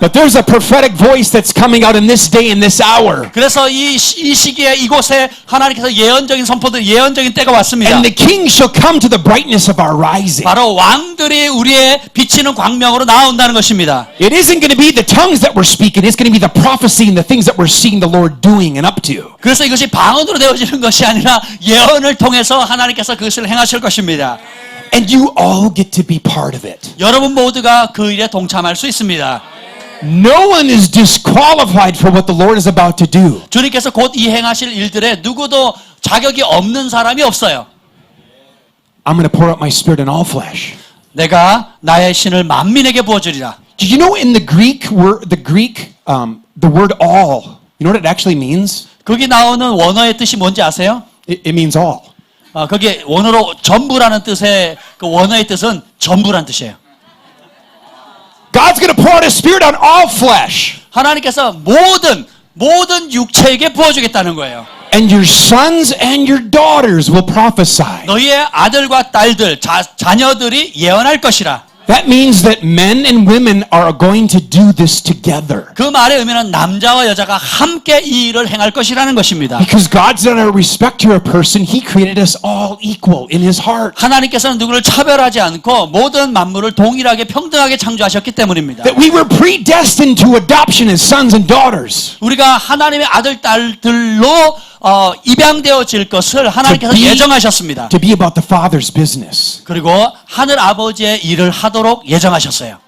But there's a prophetic voice that's coming out in this day, in this hour. 그래서 이 시기에 이곳에 하나님께서 예언적인 선포들, 예언적인 때가 왔습니다. And the king shall come to the brightness of our rising. 바로 왕들이 우리의 비치는 광명으로 나온다는 것입니다. It isn't going to be the tongues that we're speaking. It's going to be the prophecy and the things that we're seeing the Lord doing and up to. 그래서 이것이 방언으로 되어지는 것이 아니라 예언을 통해서 하나님께서 그것을 행하실 것입니다. And you all get to be part of it. 여러분 모두가 그 일에 동참할 수 있습니다. No one is disqualified for what the Lord is about to do. 주님께서 곧 이 행하실 일들에 누구도 자격이 없는 사람이 없어요. I'm going to pour out my spirit on all flesh. 내가 나의 신을 만민에게 부어주리라. Did you know in the Greek word, the word all, you know what it actually means? 거기 나오는 원어의 뜻이 뭔지 아세요? It means all. 거기 원어로 전부라는 뜻의 그 원어의 뜻은 전부란 뜻이에요. God's going to pour out his spirit on all flesh. 하나님께서 모든 육체에게 부어주겠다는 거예요. And your sons and your daughters will prophesy. 너희의 아들과 딸들, 자녀들이 예언할 것이라. That means that men and women are going to do this together. 그 말의 의미는 남자와 여자가 함께 이 일을 행할 것이라는 것입니다. Because God's not a respecter of person. He created us all equal in his heart. 하나님께서는 누구를 차별하지 않고 모든 만물을 동일하게 평등하게 창조하셨기 때문입니다. That we were predestined to adoption as sons and daughters. 우리가 하나님의 아들, 딸들로 입양되어질 것을 하나님께서 예정하셨습니다. To be about the Father's business. 그리고 하늘 아버지의 일을 하도록 예정하셨어요.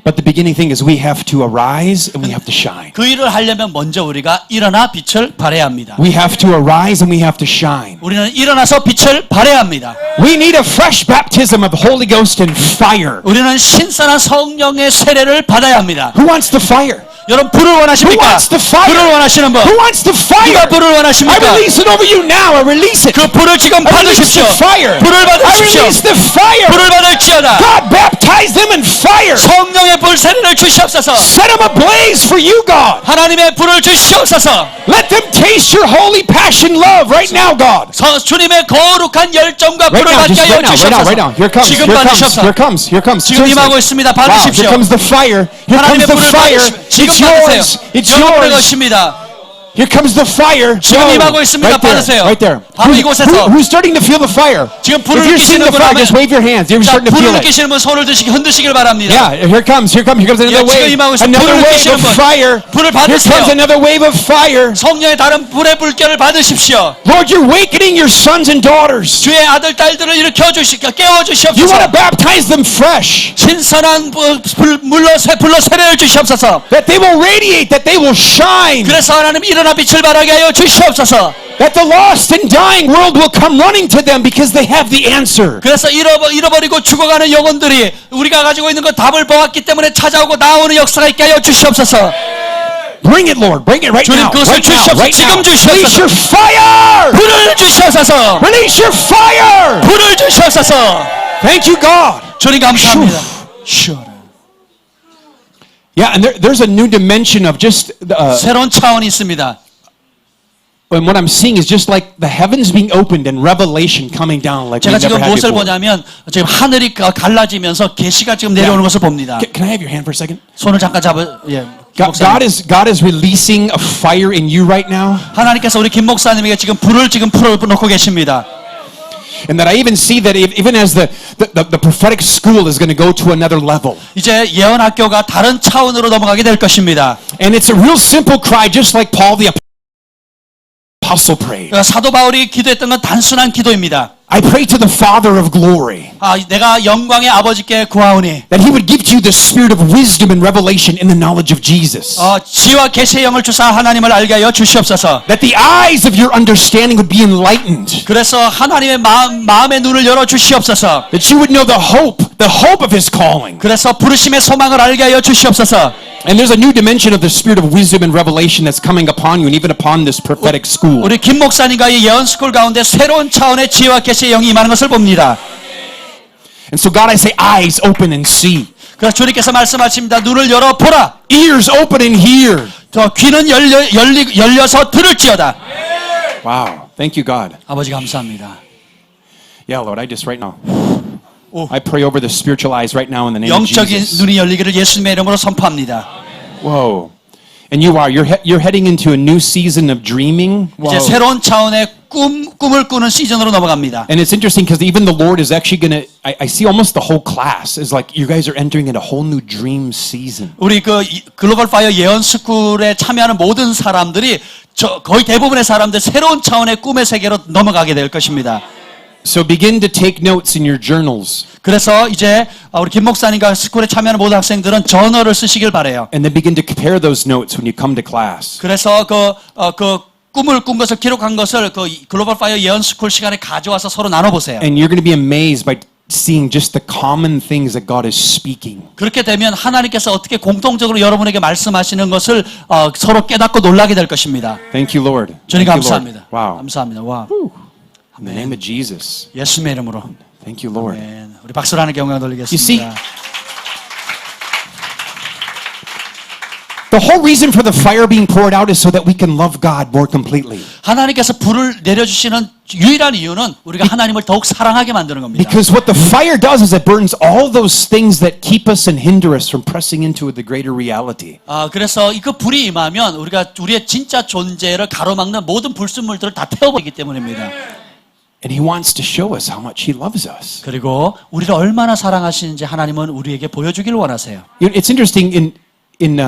But the beginning thing is we have to arise and we have to shine. 그 일을 하려면 먼저 우리가 일어나 빛을 발해야 합니다. We have to arise and we have to shine. 우리는 일어나서 빛을 발해야 합니다. We need a fresh baptism of the Holy Ghost and fire. 우리는 신선한 성령의 세례를 받아야 합니다. Who wants the fire? 여러분 불을 Who 원하십니까? wants the fire? 불을 원하시는 분? Who wants the fire? 누가 불을 I 원하십니까? release it over you now. I release it. 그 불을 지금 I release 받으십시오. the fire. 불을 I 받으십시오. release the fire. 불을 받을지어다. God baptize them in fire. 성령의 하나님의 불 세례를 주시옵소서. Set them ablaze for you, God. 하나님의 불을 주시옵소서. Let them taste your holy passion love right now, God. 주님의 거룩한 열정과 불을 Right now, 받게 just 하여 right now, 주시옵소서. right now. Here comes, 지금 here comes, 받으시옵소서. here comes, here comes. 지금 임하고 Seriously. 있습니다. Wow, 받으십시오. here comes the fire. Here comes 하나님의 the 불을 fire. 받으십시오. 지금 It's 받으세요. yours. It's 영원의 yours. 것입니다. Here comes the fire. 지금 Go. 임하고 있습니다. Right there. 받으세요. Right there. 바로 이곳에서. Who's starting to feel the fire? 지금 If 불을 you're seeing 느끼시는 the fire, 분은 just wave your hands. You're 자, starting to 불을 feel it. 느끼시는 분 손을 흔드시길 바랍니다. Yeah, here comes another 예, 지금 wave. 임하고 있습니다. Another 불을 wave 느끼시는 of 분. fire. 불을 Here 받으세요. comes another wave of fire. 성령의 다른 불의 불결을 받으십시오. Lord, you're awakening your sons and daughters. 주의 아들 딸들을 일으켜 주시고 깨워 You want 주시옵소서. to baptize them fresh. 신선한 불로 세례를 주시옵소서. That they will radiate, that they will shine. 그래서 하나님 일어나 빛을 발하게 하여 주시옵소서. That the lost and dying world will come running to them because they have the answer. 그래서 잃어버리고 죽어가는 영혼들이 우리가 가지고 있는 그 답을 보았기 때문에 찾아오고 나오는 역사가 있게 하여 주시옵소서. Bring it, Lord. Bring it right 주님, now. 그것을 Right now. 주시옵소서. Right now. 지금 주시옵소서. Release your fire. 불을 주시옵소서. Release your fire. 불을 주시옵소서. Thank you, God. 주님 감사합니다. 쉬어라. Yeah, and there's a new dimension of just 새로운 차원이 있습니다. and what I'm seeing is just like the heavens being opened and revelation coming down like we 제가 never 지금 had 무엇을 before. 보냐면 지금 하늘이 갈라지면서 계시가 지금 내려오는 것을 봅니다. Can I have your hand for a second? 손을 잠깐 잡아. 예. God is releasing a fire in you right now. 하나님께서 우리 김 목사님에게 지금 불을 지금 풀어놓고 계십니다. And that I even see that even as the prophetic school is going to go to another level. 이제 예언 학교가 다른 차원으로 넘어가게 될 것입니다. And it's a real simple cry, just like Paul the apostle prayed. 사도 바울이 기도했던 건 단순한 기도입니다. I pray to the Father of glory 내가 영광의 아버지께 구하오니 that He would give to you the spirit of wisdom and revelation in the knowledge of Jesus. 지와 계시의 영을 주사 하나님을 알게 하여 주시옵소서. That the eyes of your understanding would be enlightened. 그래서 하나님의 마음의 눈을 열어 주시옵소서. That you would know the hope of His calling. 그래서 부르심의 소망을 알게 하여 주시옵소서. And there's a new dimension of the spirit of wisdom and revelation that's coming upon you and even upon this prophetic school. 우리 김 목사님과 이 예언 스쿨 가운데 새로운 차원의 지혜와 계시의 영이 임하는 것을 봅니다. And so God, I say, eyes open and see. 그래서 주님께서 말씀하십니다. 눈을 열어 보라. Ears open and hear. 저 귀는 열려서 들을지어다. Wow. Thank you, God. 아버지 감사합니다. Yeah, Lord, I just right now. I pray over the spiritual eyes right now in the name of 영적인 Jesus. 눈이 열리기를 예수님의 이름으로 선포합니다. Whoa. And you're heading into a new season of dreaming. 이제 Whoa. 새로운 차원의 꿈을 꾸는 시즌으로 넘어갑니다. And it's interesting because even the Lord is actually going to, I see almost the whole class is like you guys are entering into a whole new dream season. 우리 그 글로벌 파이어 예언 스쿨에 참여하는 모든 사람들이 거의 대부분의 사람들 새로운 차원의 꿈의 세계로 넘어가게 될 것입니다. So begin to take notes in your journals. 그래서 이제 우리 김 목사님과 스쿨에 참여하는 모든 학생들은 저널을 쓰시길 바래요. And then begin to compare those notes when you come to class. 그래서 그 꿈을 꾼 것을 기록한 것을 그 글로벌 파이어 예언 스쿨 시간에 가져와서 서로 나눠 보세요. And you're going to be amazed by seeing just the common things that God is speaking. 그렇게 되면 하나님께서 어떻게 공통적으로 여러분에게 말씀하시는 것을 서로 깨닫고 놀라게 될 것입니다. Thank you, Lord. 주님 Thank you, Lord. 감사합니다. Wow. 감사합니다. 와. In the name of Jesus. 예수님의 이름으로. Thank you, Lord. 아멘. 우리 박수로 하나님께 영광 You see, 돌리겠습니다. the whole reason for the fire being poured out is so that we can love God more completely. 하나님께서 불을 내려주시는 유일한 이유는 우리가 하나님을 더욱 사랑하게 만드는 겁니다. Because what the fire does is it burns all those things that keep us and hinder us from pressing into the greater reality. 그래서 그 불이 임하면 우리가 우리의 진짜 존재를 가로막는 모든 불순물들을 다 태워버리기 때문입니다. And He wants to show us how much He loves us. 그리고 우리를 얼마나 사랑하시는지 하나님은 우리에게 보여주기를 원하세요. You know, it's interesting in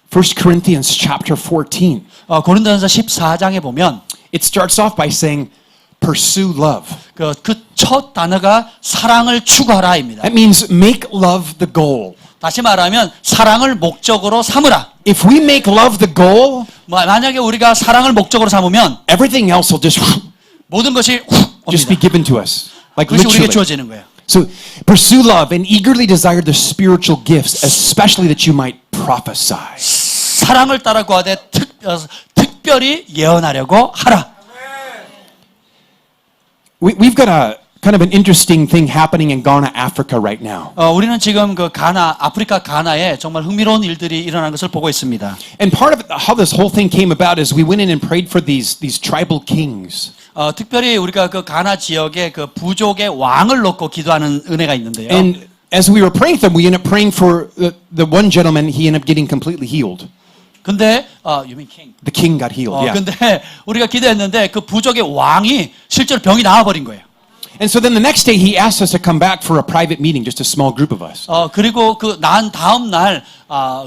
1 Corinthians chapter 14. 고린도전서 14장에 보면 It starts off by saying, pursue love. 그 첫 단어가 사랑을 추구하라입니다. That means make love the goal. 다시 말하면 사랑을 목적으로 삼으라. If we make love the goal, 만약에 우리가 사랑을 목적으로 삼으면 everything else will just 모든 것이 just be 옵니다. given to us. Like 그것이 우리에게 literally. 주어지는 거예요. So pursue love and eagerly desire the spiritual gifts, especially that you might prophesy. 사랑을 따라 구하되 특별히 예언하려고 하라. We've got a kind of an interesting thing happening in Ghana, Africa right now. 우리는 지금 그 아프리카 가나에 정말 흥미로운 일들이 일어나는 것을 보고 있습니다. And part of how this whole thing came about is we went in and prayed for these tribal kings. 특별히 우리가 그 가나 지역에 그 부족의 왕을 놓고 기도하는 은혜가 있는데요. And as we were praying for them, we ended up praying for the one gentleman. He ended up getting completely healed. 근데 you mean king? The king got healed. Yeah. 근데 우리가 기도했는데 그 부족의 왕이 실제로 병이 나아버린 거예요. And so then the next day he asked us to come back for a private meeting, just a small group of us. 그리고 그 난 다음 날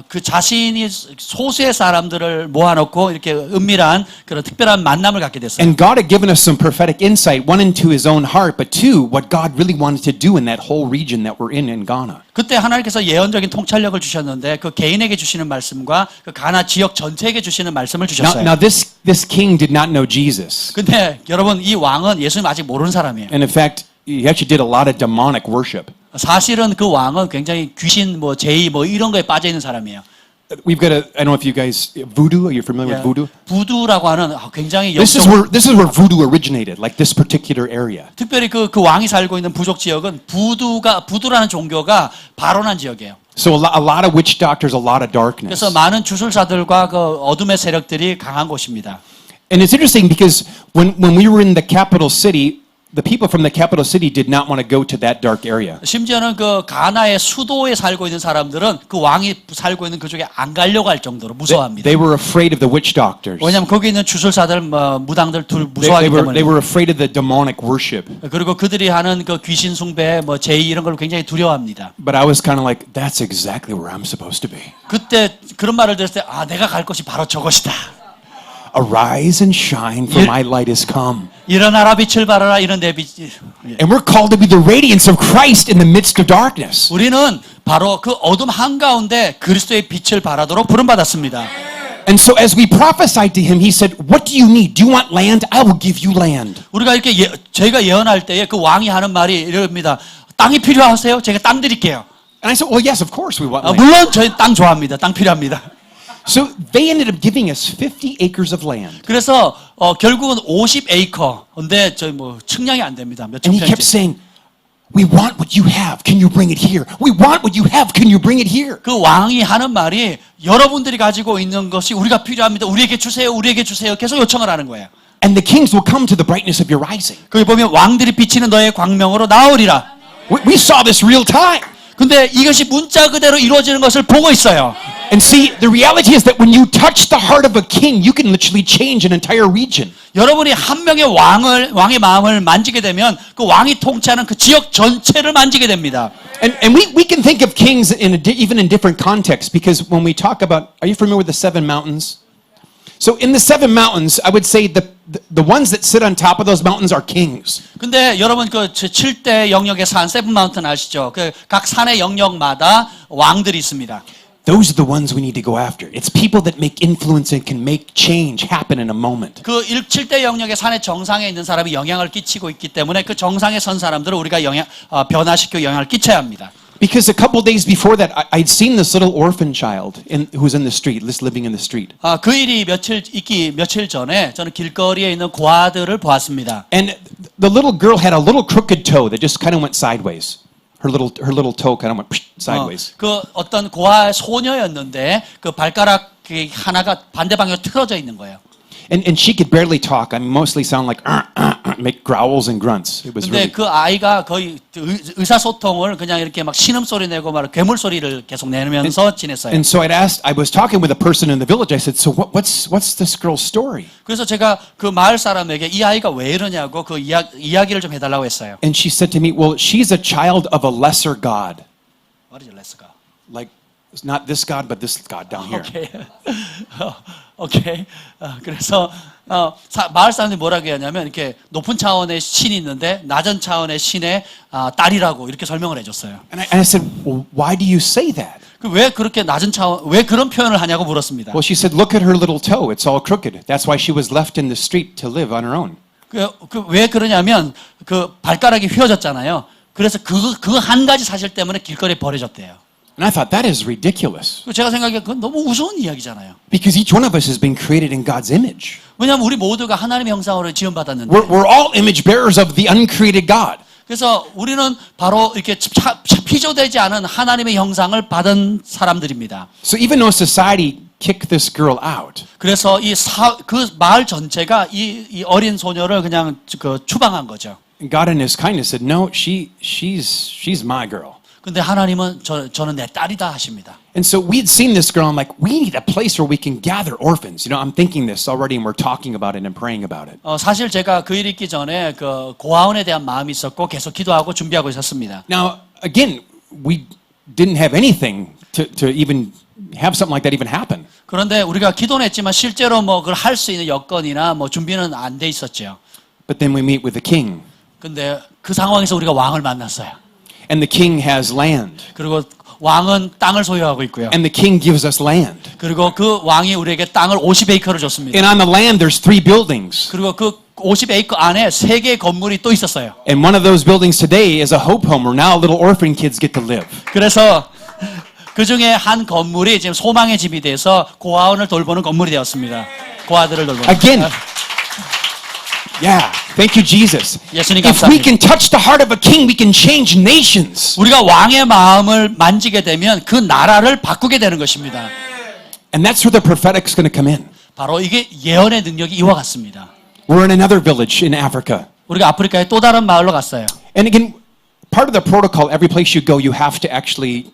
그 자신이 소수의 사람들을 모아놓고 이렇게 은밀한 그런 특별한 만남을 갖게 됐어요. And God had given us some prophetic insight, one into his own heart, but two, what God really wanted to do in that whole region that we're in Ghana. 그때 하나님께서 예언적인 통찰력을 주셨는데 그 개인에게 주시는 말씀과 그 가나 지역 전체에게 주시는 말씀을 주셨어요. Now this king did not know Jesus. 근데 여러분 이 왕은 예수님 아직 모르는 사람이에요. And in fact, he actually did a lot of demonic worship. 사실은 그 왕은 굉장히 귀신 제이 이런 거에 빠져 있는 사람이에요. We've got I don't know if you guys voodoo. Are you familiar with voodoo? 부두라고 하는 굉장히 This is where voodoo originated, like this particular area. 특별히 그 왕이 살고 있는 부족 지역은 부두라는 종교가 발원한 지역이에요. So a lot of witch doctors, a lot of darkness. 그래서 많은 주술사들과 그 어둠의 세력들이 강한 곳입니다. And it's interesting because when we were in the capital city, the people from the capital city did not want to go to that dark area. 심지어는 그 가나의 수도에 살고 있는 사람들은 그 왕이 살고 있는 그쪽에 안 가려고 할 정도로 무서워합니다. They were afraid of the witch doctors. 왜냐하면 거기 있는 주술사들, 무당들 둘 무서워하기 때문에. They were afraid of the demonic worship. 그리고 그들이 하는 그 귀신 숭배, 제이 이런 걸 굉장히 두려워합니다. But I was kind of like, that's exactly where I'm supposed to be. 그때 그런 말을 들었을 때, 내가 갈 곳이 바로 저것이다. Arise and shine, for my light is come. 일어나라 빛을 발하라 이런 내 빛. And we're called to be the radiance of Christ in the midst of darkness. 우리는 바로 그 어둠 한가운데 그리스도의 빛을 발하도록 부름받았습니다. And so as we prophesied to him, he said, what do you need? Do you want land? I will give you land. 우리가 이렇게 저희가 예언할 때에 그 왕이 하는 말이 이럽니다. 땅이 필요하세요? 제가 땅 드릴게요. And I said, well, yes, of course we want land. 물론 저희 땅 좋아합니다. 땅 필요합니다. So they ended up giving us 50 acres of land. 그래서 결국은 50에이커인데 저희 측량이 안 됩니다. 몇 And he kept 평지. saying, we want what you have. Can you bring it here? We want what you have. Can you bring it here? 그 왕이 하는 말이 여러분들이 가지고 있는 것이 우리가 필요합니다. 우리에게 주세요. 우리에게 주세요. 계속 요청을 하는 거예요. And the kings will come to the brightness of your rising. 거기 보면 왕들이 비치는 너의 광명으로 나오리라. We saw this real time. 근데 이것이 문자 그대로 이루어지는 것을 보고 있어요. And see, the reality is that when you touch the heart of a king, you can literally change an entire region. 여러분이 한 명의 왕의 마음을 만지게 되면 그 왕이 통치하는 그 지역 전체를 만지게 됩니다. And we can think of kings even in different contexts, because when we talk about, are you familiar with the seven mountains? So in the seven mountains, I would say the ones that sit on top of those mountains are kings. 근데 여러분 그 7대 영역의 산 세븐 마운틴 아시죠? 그 각 산의 영역마다 왕들이 있습니다. Those are the ones we need to go after. It's people that make influence and can make change happen in a moment. 그 7대 영역의 산의 정상에 있는 사람이 영향을 끼치고 있기 때문에 그 정상에 선 사람들을 우리가 변화시켜 영향을 끼쳐야 합니다. Because a couple days before that, I'd seen this little orphan child who was in the street, just living in the street. 그 일이 며칠 전에 저는 길거리에 있는 고아들을 보았습니다. And the little girl had a little crooked toe that just kind of went sideways. Her little toe kind of went sideways. 그 어떤 고아 소녀였는데 그 발가락이 하나가 반대 방향으로 틀어져 있는 거예요. And she could barely talk. I mean, mostly sound like make growls and grunts. It was 근데 really. 그 아이가 거의 의사소통을 그냥 이렇게 막 신음소리 내고 막 괴물 소리를 계속 내면서 지냈어요. And so I was talking with a person in the village. I said, so what's this girl's story? 그래서 제가 그 마을 사람에게 이 아이가 왜 이러냐고 그 이야기를 좀 해달라고 했어요. And she said to me, well, she's a child of a lesser God. What is les가? Like, it's not this God, but this God down here. 오케이. 오케이. 그래서 마을 사람들이 뭐라고 하냐면 이렇게 높은 차원의 신이 있는데 낮은 차원의 신의 딸이라고 이렇게 설명을 해줬어요. And I said, well, why do you say that? 왜 그렇게 낮은 차원, 왜 그런 표현을 하냐고 물었습니다. Well, she said, look at her little toe. It's all crooked. That's why she was left in the street to live on her own. 왜 그러냐면 그 발가락이 휘어졌잖아요. 그래서 그 한 가지 사실 때문에 길거리에 버려졌대요. And I thought that is ridiculous. 제가 생각해 그건 너무 우스운 이야기잖아요. Because each one of us has been created in God's image. 왜냐하면 우리 모두가 하나님의 형상으로 지음받았는데 We're all image bearers of the uncreated God. 그래서 우리는 바로 이렇게 피조되지 않은 하나님의 형상을 받은 사람들입니다. So even though society kicked this girl out, 그래서 그 마을 전체가 이 어린 소녀를 그냥 추방한 거죠. God in His kindness said, "No, she's my girl." 근데 하나님은 저는 내 딸이다 하십니다. And so we'd seen this girl. I'm like, we need a place where we can gather orphans. You know, I'm thinking this already, and we're talking about it and praying about it. 사실 제가 그 일 있기 전에 그 고아원에 대한 마음이 있었고 계속 기도하고 준비하고 있었습니다. Now, again, we didn't have anything to even have something like that even happen. 그런데 우리가 기도는 했지만 실제로 뭐 그걸 할 수 있는 여건이나 뭐 준비는 안 돼 있었죠. But then we meet with the king, 근데 그 상황에서 우리가 왕을 만났어요. and the king has land, 그리고 왕은 땅을 소유하고 있고요. and the king gives us land. 그리고 그 왕이 우리에게 땅을 50에이커를 줬습니다. And on the land, there's 3 buildings. 그리고 그 50에이커 안에 3개의 건물이 또 있었어요. And one of those buildings today is a hope home where now little orphan kids get to live. 그래서 그 중에 한 건물이 지금 소망의 집이 돼서 고아원을 돌보는 건물이 되었습니다. 고아들을 돌보는. Again, yeah, thank you, Jesus. 예수님 If we 감사합니다. can touch the heart of a king, we can change nations. 우리가 왕의 마음을 만지게 되면 그 나라를 바꾸게 되는 것입니다. And that's where the prophetic's going to come in. 바로 이게 예언의 능력이 이와 같습니다. We're in another village in Africa. 우리가 아프리카의 또 다른 마을로 갔어요. And again, part of the protocol, every place you go, you have to actually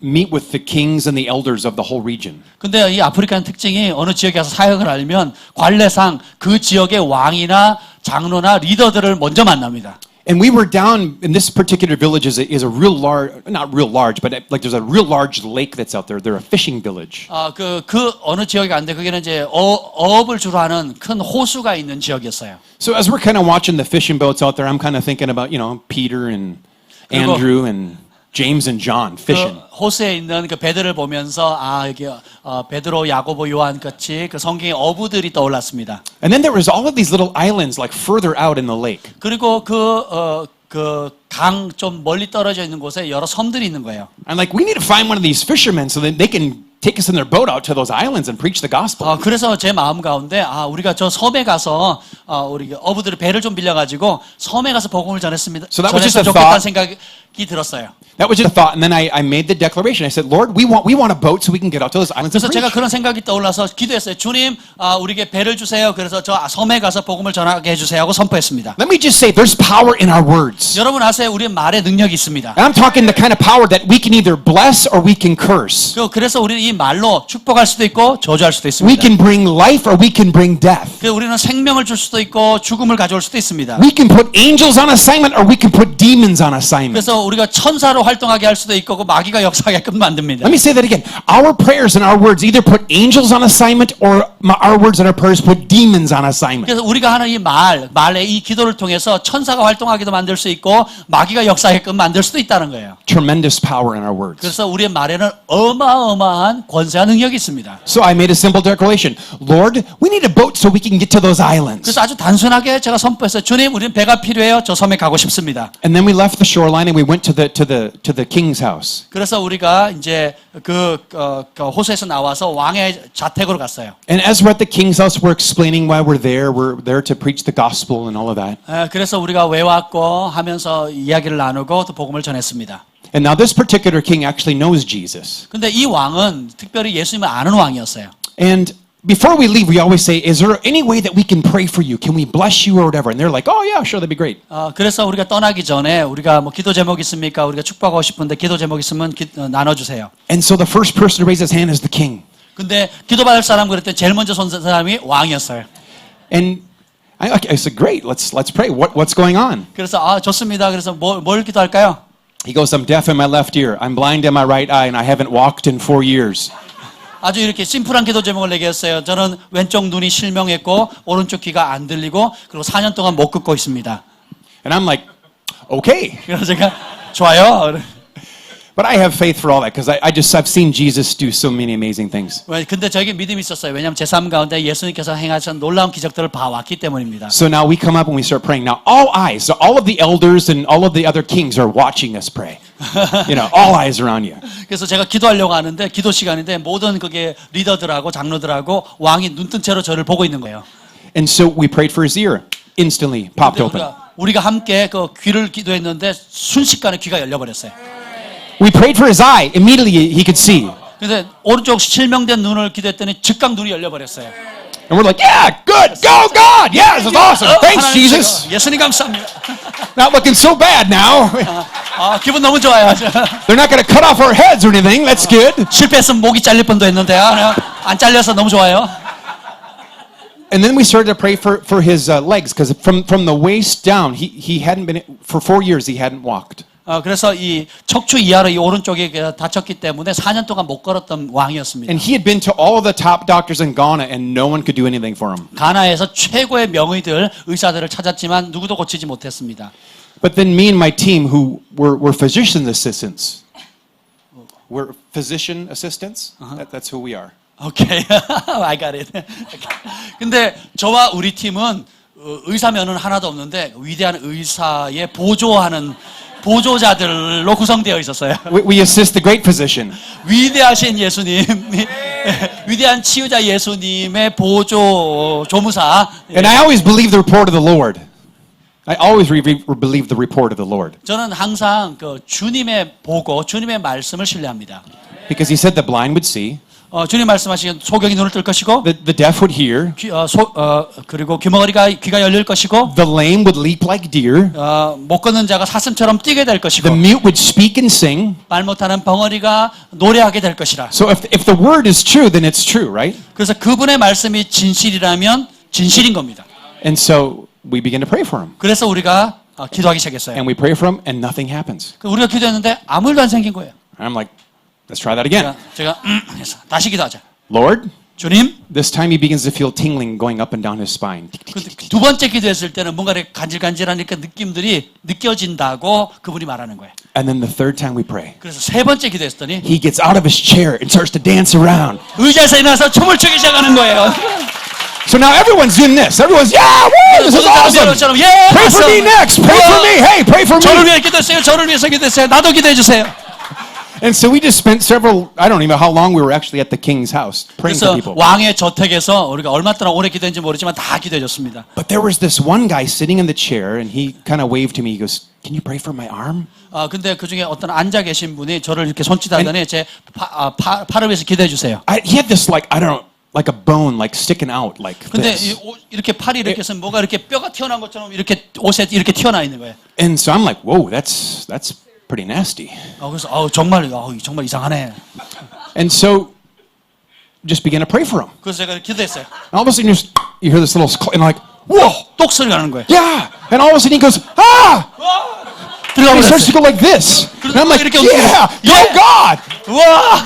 meet with the kings and the elders of the whole region. 근데 이 아프리카는 특징이 어느 지역에 가서 사역을 하려면 관례상 그 지역의 왕이나 장로나 리더들을 먼저 만납니다. And we were down in this particular village is a real large, not real large, but like there's a real large lake that's out there. They're a fishing village. 그 어느 지역에 갔는데 거기는 이제 어업을 주로 하는 큰 호수가 있는 지역이었어요. So as we're kind of watching the fishing boats out there, I'm kind of thinking about, Peter and 그리고- Andrew and James and John fishing. 그 호수에 있는 그 배들을 보면서 여기 베드로, 야고보, 요한 같이 그 성경의 어부들이 떠올랐습니다. And then there was all of these little islands like further out in the lake. 그리고 그 강 좀 멀리 떨어져 있는 곳에 여러 섬들이 있는 거예요. I'm like, we need to find one of these fishermen so that they can take us in their boat out to those islands and preach the gospel. 그래서 제 마음 가운데 우리가 저 섬에 가서 우리 어부들의 배를 좀 빌려가지고 섬에 가서 복음을 전했습니다. So that was just 전했으면 a 좋겠다는 thought. 생각이 들었어요. That was just a thought, and then I made the declaration. I said, Lord, we want a boat so we can get out to those islands and 그래서 제가 preach. 그런 생각이 떠올라서 기도했어요. 주님, 우리에게 배를 주세요. 그래서 저 섬에 가서 복음을 전하게 해주세요 하고 선포했습니다. Let me just say, there's power in our words. 여러분 아세요? 우리 말에 능력이 있습니다. And I'm talking the kind of power that we can either bless or we can curse. 그래서 우리는 이 말로 축복할 수도 있고 저주할 수도 We 있습니다. can bring life or we can bring death. 그래서 우리는 생명을 줄 수도 있고 죽음을 가져올 수도 있습니다. We can put angels on assignment or we can put demons on assignment. 그래서 우리가 천사로 활동하게 할 수도 있고 그 마귀가 역사하게끔 만듭니다. Let me say that again. Our prayers and our words either put angels on assignment or our words and our prayers put demons on assignment. 그래서 우리가 하는 이 말의 이 기도를 통해서 천사가 활동하게도 만들 수 있고 마귀가 역사하게끔 만들 수도 있다는 거예요. Tremendous power in our words. 그래서 우리의 말에는 어마어마한 권세와 능력이 있습니다. So I made a simple declaration. Lord, we need a boat so we can get to those islands. 그래서 아주 단순하게 제가 선포했어요. 주님, 우리는 배가 필요해요. 저 섬에 가고 싶습니다. And then we left the shoreline and we went to the king's house. 그래서 우리가 이제 그 호수에서 나와서 왕의 자택으로 갔어요. And as we're at the king's house, we're explaining why we're there to preach the gospel and all of that. 그래서 우리가 왜 왔고 하면서 이야기를 나누고 또 복음을 전했습니다. And now this particular king actually knows Jesus. 근데 이 왕은 특별히 예수님을 아는 왕이었어요. And before we leave, we always say, is there any way that we can pray for you? Can we bless you or whatever? And they're like, oh yeah, sure, that'd be great. 그래서 우리가 떠나기 전에 우리가 뭐 기도 제목 있습니까? 우리가 축복하고 싶은데 기도 제목 있으면 나눠주세요. And so the first person to raise his hand is the king. 근데 기도받을 사람 그랬더니 제일 먼저 손 사람이 왕이었어요. And I said, great, let's pray. What's going on? 그래서 좋습니다. 그래서 뭘 기도할까요? He goes, I'm deaf in my left ear. I'm blind in my right eye, and I haven't walked in 4 years. 아주 이렇게 심플한 기도 제목을 얘기했어요. 저는 왼쪽 눈이 실명했고 오른쪽 귀가 안 들리고 그리고 4년 동안 못 걷고 있습니다. And I'm like, okay. 그래서 제가 좋아요. But I have faith for all that because I've seen Jesus do so many amazing things. 근데 저에게 믿음이 있었어요. 왜냐하면 제 삶 가운데 예수님께서 행하신 놀라운 기적들을 봐왔기 때문입니다. So now we come up and we start praying. Now all eyes, so all of the elders and all of the other kings are watching us pray. All eyes around you. 그래서 제가 기도하려고 하는데 기도 시간인데 모든 그게 리더들하고 장로들하고 왕이 눈뜬 채로 저를 보고 있는 거예요. And so we prayed for his ear. Instantly popped 근데 open. 우리가 우리가 함께 그 귀를 기도했는데 순식간에 귀가 열려버렸어요. We prayed for his eye. Immediately he could see. 근데 오른쪽 실명된 눈을 기도했더니 즉각 눈이 열려버렸어요. And we're like, yeah, good, go God. Yeah, this is awesome. Thanks, 하나님 Jesus. 최고. 예수님 감사합니다. Not looking so bad now. 기분 너무 좋아요. They're not going to cut off our heads or anything. That's good. 실패했으면 목이 잘릴 뻔도 했는데요. 안 잘려서 너무 좋아요. And then we started to pray for his legs because from the waist down, he hadn't been, for 4 years, he hadn't walked. 그래서 이 척추 이하로 이 오른쪽에 다쳤기 때문에 4년 동안 못 걸었던 왕이었습니다. And he had been to all of the top doctors in Ghana and no one could do anything for him. 가나에서 최고의 명의들, 의사들을 찾았지만 누구도 고치지 못했습니다. But then me and my team who were physician assistants. We're physician assistants? That's who we are. 오케이. I got it. 근데 저와 우리 팀은 의사면은 하나도 없는데 위대한 의사의 보조자들로 구성되어 있었어요. We assist the great physician. 위대하신 예수님, 위대한 치유자 예수님의 조무사. And I always believe the report of the Lord. I always believe the report of the Lord. 저는 항상 그 주님의 보고, 주님의 말씀을 신뢰합니다. Because he said the blind would see, 주님 말씀하시기에 소경이 눈을 뜰 것이고, the deaf would hear, 그리고 귀가 열릴 것이고, the lame would leap like deer, 못 걷는 자가 사슴처럼 뛰게 될 것이고, the mute would speak and sing. 말 못하는 벙어리가 노래하게 될 것이라. So if the word is true, then it's true, right? 그래서 그분의 말씀이 진실이라면 진실인 겁니다. And so we begin to pray for him. 그래서 우리가 기도하기 시작했어요. And we pray for him and nothing happens. 우리가 기도했는데 아무 일도 안 생긴 거예요. And I'm like, let's try that again. 제가 해서 다시 기도하자. Lord, 주님. this time he begins to feel tingling going up and down his spine. 두 번째 기도했을 때는 뭔가 이렇게 간질간질한 이렇게 느낌들이 느껴진다고 그분이 말하는 거예요. And then the third time we pray, 그래서 세 번째 기도했더니 he gets out of his chair and starts to dance around. 의자에서 일어나서 춤을 추기 시작하는 거예요. So now everyone's doing this. Everyone's, yeah, woo, this is awesome. Pray for me next. Pray for me. Hey, pray for 저를 me. 위해 기도했어요. 저를 위해서 기도했어요. 나도 기도해 주세요. And so we just spent I don't even know how long we were actually at the king's house praying for 그래서 people. 왕의 저택에서 우리가 얼마 동안 오래 기도했는지 모르지만 다 기도해 줬습니다. But there was this one guy sitting in the chair and he kind of waved to me. He goes, can you pray for my arm? 근데 그 중에 어떤 앉아 계신 분이 저를 이렇게 손짓하더니 제 팔을 위해서 기도해 주세요. He had this I don't know, like a bone sticking out like 근데 this. 이렇게 팔이 이렇게 해서 뭐가 이렇게 뼈가 튀어나온 것처럼 이렇게 옷에 이렇게 튀어나와 있는 거예요. And so I'm like, whoa, that's pretty nasty. 그래서 정말 이상하네. And so just began to pray for him. 그래서 제가 기도했어요. And all of a sudden you hear this little and like, whoa, 똑 소리가 나는 거예요. yeah. And all of a sudden he goes, ah! And he starts to 들어가버렸어요. go like this. And I'm like, 이렇게 yeah, go God. 우와!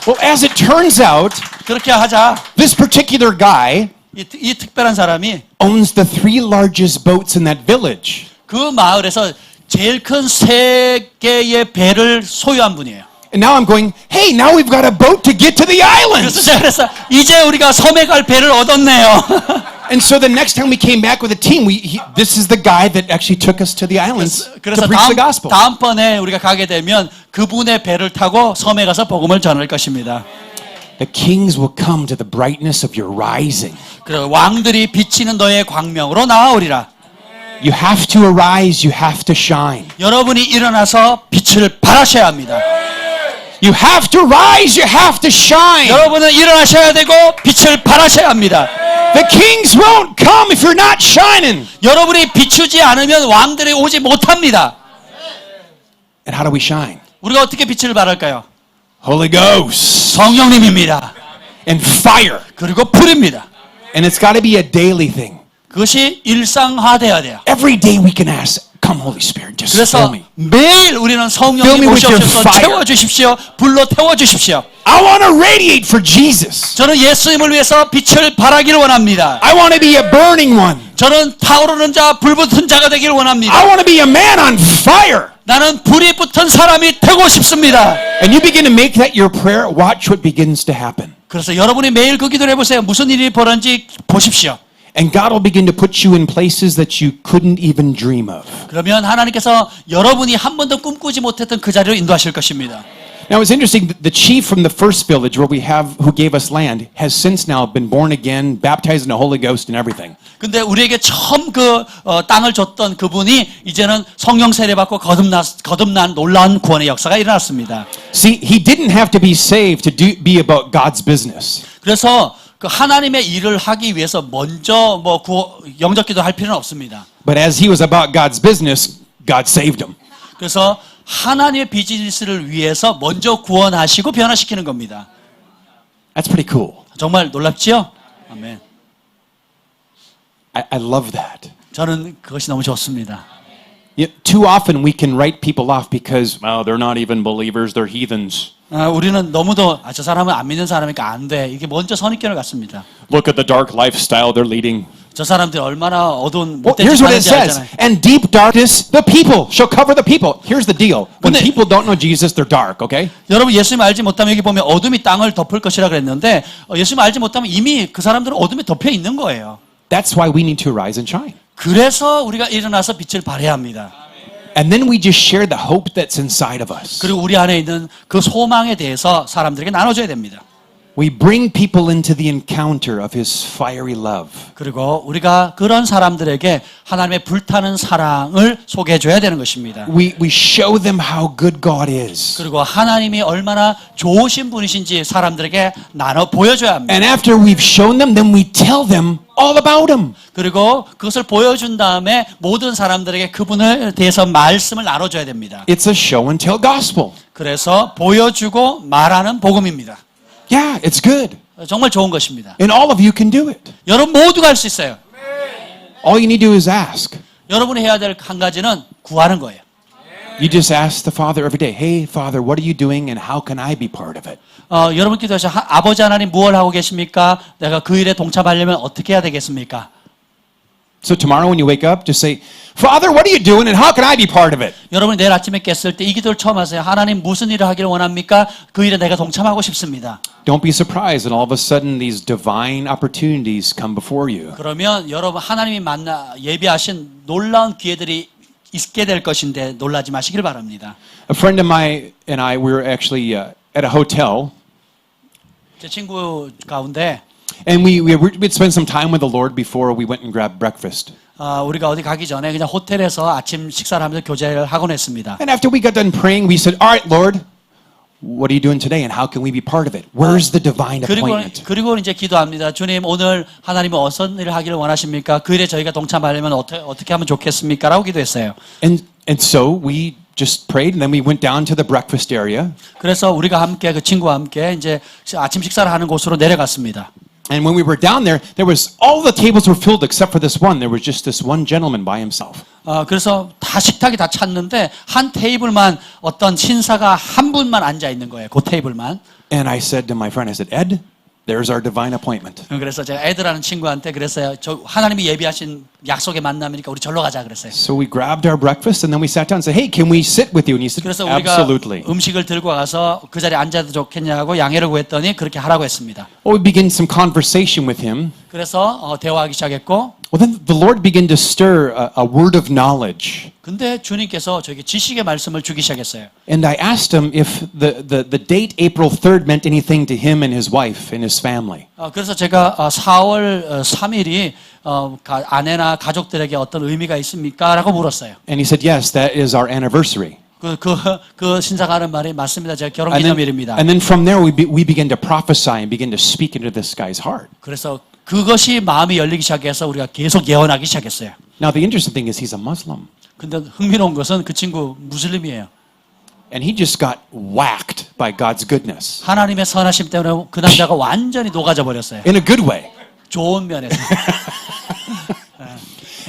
Well, as it turns out, 그렇게 하자. this particular guy 이 특별한 사람이 owns the 3 largest boats in that village. 그 마을에서 제일 큰 3개의 배를 소유한 분이에요. And now I'm going, hey, now we've got a boat to get to the 그래서 islands. 제가 그래서 이제 우리가 섬에 갈 배를 얻었네요. And so the next time we came back with a team, this is the guy that actually took us to the islands to 그래서 preach the gospel. 다음번에 우리가 가게 되면 그분의 배를 타고 섬에 가서 복음을 전할 것입니다. The kings will come to the brightness of your rising. 그리고 왕들이 비치는 너의 광명으로 나아오리라. You have to arise, you have to shine. 여러분이 일어나서 빛을 발하셔야 합니다. You have to rise, you have to shine. 여러분은 일어나셔야 되고 빛을 발하셔야 합니다. The kings won't come if you're not shining. 여러분이 비추지 않으면 왕들이 오지 못합니다. And how do we shine? 우리가 어떻게 빛을 발할까요? Holy Ghost 성령님입니다. and fire. 그리고 불입니다. And it's got to be a daily thing. 그것이 일상화돼야 돼요. Every day we can ask, come Holy Spirit, just fill 그래서 me. 매일 우리는 Fill 성령님 me with your 오셔서 fire. 채워주십시오. 불로 태워주십시오. I want to radiate for Jesus. 저는 예수님을 위해서 빛을 발하기를 원합니다. I want to be a burning one. 저는 타오르는 자, 불붙은 자가 되기를 원합니다. I want to be a man on fire. 나는 불이 붙은 사람이 되고 싶습니다. And you begin to make that your prayer, watch what begins to happen. 그래서 여러분이 매일 그 기도를 해보세요. 무슨 일이 벌어진지 보십시오. And God will begin to put you in places that you couldn't even dream of. 그러면 하나님께서 여러분이 한 번도 꿈꾸지 못했던 그 자리로 인도하실 것입니다. Now it's interesting. The chief from the first village where we have who gave us land has since now been born again, baptized in the Holy Ghost, and everything. 근데 우리에게 처음 땅을 줬던 그분이 이제는 성령 세례 받고 거듭난 놀라운 구원의 역사가 일어났습니다. See, he didn't have to be saved to be about God's business. 그래서 그 하나님의 일을 하기 위해서 먼저 영접 기도할 필요는 없습니다. But as he was about God's business, God saved him. 그래서 하나님의 비즈니스를 위해서 먼저 구원하시고 변화시키는 겁니다. That's pretty cool. 정말 놀랍지요? 아멘. I love that. 저는 그것이 너무 좋습니다. Too often we can write people off because, well, they're not even believers, they're heathens. 우리는 너무도 저 사람은 안 믿는 사람이니까 안 돼. 이게 먼저 선입견을 갖습니다. Look at the dark lifestyle they're leading. 저 사람들이 얼마나 어두운 Well, 못된 here's 짓 what it 하는지 says. 알잖아요. And deep darkness, the people shall cover the people. Here's the deal. When 근데- people don't know Jesus, they're dark, okay? 여러분 예수님 알지 못하면 여기 보면 어둠이 땅을 덮을 것이라 그랬는데 예수님 알지 못하면 이미 그 사람들은 어둠에 덮여 있는 거예요. That's why we need to rise and shine. 그래서 우리가 일어나서 빛을 발해야 합니다. And then we just share the hope that's inside of us. 그리고 우리 안에 있는 그 소망에 대해서 사람들에게 나눠줘야 됩니다. We bring people into the encounter of his fiery love. 그리고 우리가 그런 사람들에게 하나님의 불타는 사랑을 소개해줘야 되는 것입니다. We show them how good God is. 그리고 하나님이 얼마나 좋으신 분이신지 사람들에게 나눠 보여줘야 합니다. And after we've shown them, then we tell them all about him. 그리고 그것을 보여준 다음에 모든 사람들에게 그분에 대해서 말씀을 나눠줘야 됩니다. It's a show and tell gospel. 그래서 보여주고 말하는 복음입니다. Yeah, it's good. 정말 좋은 것입니다. And all of you can do it. 여러분 모두가 할 수 있어요. All you need to do is ask. 여러분이 해야 될 한 가지는 구하는 거예요. You just ask the Father every day, hey, Father, what are you doing and how can I be part of it? 여러분 기도하셔. 아버지 하나님 무엇을 하고 계십니까? 내가 그 일에 동참하려면 어떻게 해야 되겠습니까? So tomorrow when you wake up, just say, Father, what are you doing and how can I be part of it? 여러분이 내일 아침에 깼을 때 이 기도를 처음 하세요. 하나님 무슨 일을 하기를 원합니까? 그 일에 내가 동참하고 싶습니다. Don't be surprised and all of a sudden these divine opportunities come before you. 그러면 여러분 하나님이 예비하신 놀라운 기회들이 있게 될 것인데 놀라지 마시길 바랍니다. A friend of mine and I, we were actually at a hotel 제 친구 가운데 and we'd spend some time with the Lord before we went and grabbed breakfast. 우리가 어디 가기 전에 그냥 호텔에서 아침 식사를 하면서 교제를 하곤 했습니다. And after we got done praying, we said, all right, Lord, what are you doing today and how can we be part of it? Where's the divine appointment? 그리고 이제 기도합니다. 주님 오늘 하나님은 어떤 일을 하기를 원하십니까? 그 일에 저희가 동참하려면 어떻게 하면 좋겠습니까? 라고 기도했어요. And so we just prayed and then we went down to the breakfast area. 그래서 우리가 함께 그 친구와 함께 이제 아침 식사를 하는 곳으로 내려갔습니다. And when we were down there, all the tables were filled except for this one. There was just this one gentleman by himself. 그래서 다 식탁이 다 찼는데 한 테이블만 어떤 신사가 한 분만 앉아 있는 거예요. 그 테이블만. And I said to my friend, I said, Ed, there's our divine appointment. 그래서 제가 애들하는 친구한테 그랬어요. 저 하나님이 예비하신 약속의 만남이니까 우리 절로 가자 그랬어요. So we grabbed our breakfast and then we sat down and said, hey, can we sit with you? And he said, 그래서 우리가 absolutely. 음식을 들고 가서 그 자리에 앉아도 좋겠냐고 양해를 구했더니 그렇게 하라고 했습니다. Well, we began some conversation with him. 그래서 대화하기 시작했고 Well, then the Lord began to stir a word of knowledge. 근데 주님께서 저에게 지식의 말씀을 주기 시작했어요. And I asked him if the date April 3rd meant anything to him and his wife and his family. 그래서 제가 4월 3일이 아내나 가족들에게 어떤 의미가 있습니까? 라고 물었어요. And he said, yes, that is our anniversary. 그 신사가 하는 말이 맞습니다. 제가 결혼 기념일입니다. And then from there we began to prophesy and began to speak into this guy's heart. 그래서 그것이 마음이 열리기 시작해서 우리가 계속 예언하기 시작했어요. Now the interesting thing is he's a Muslim. 근데 흥미로운 것은 그 친구 무슬림이에요. And he just got whacked by God's goodness. 하나님의 선하심 때문에 그 남자가 완전히 녹아져 버렸어요. In a good way. 좋은 면에서.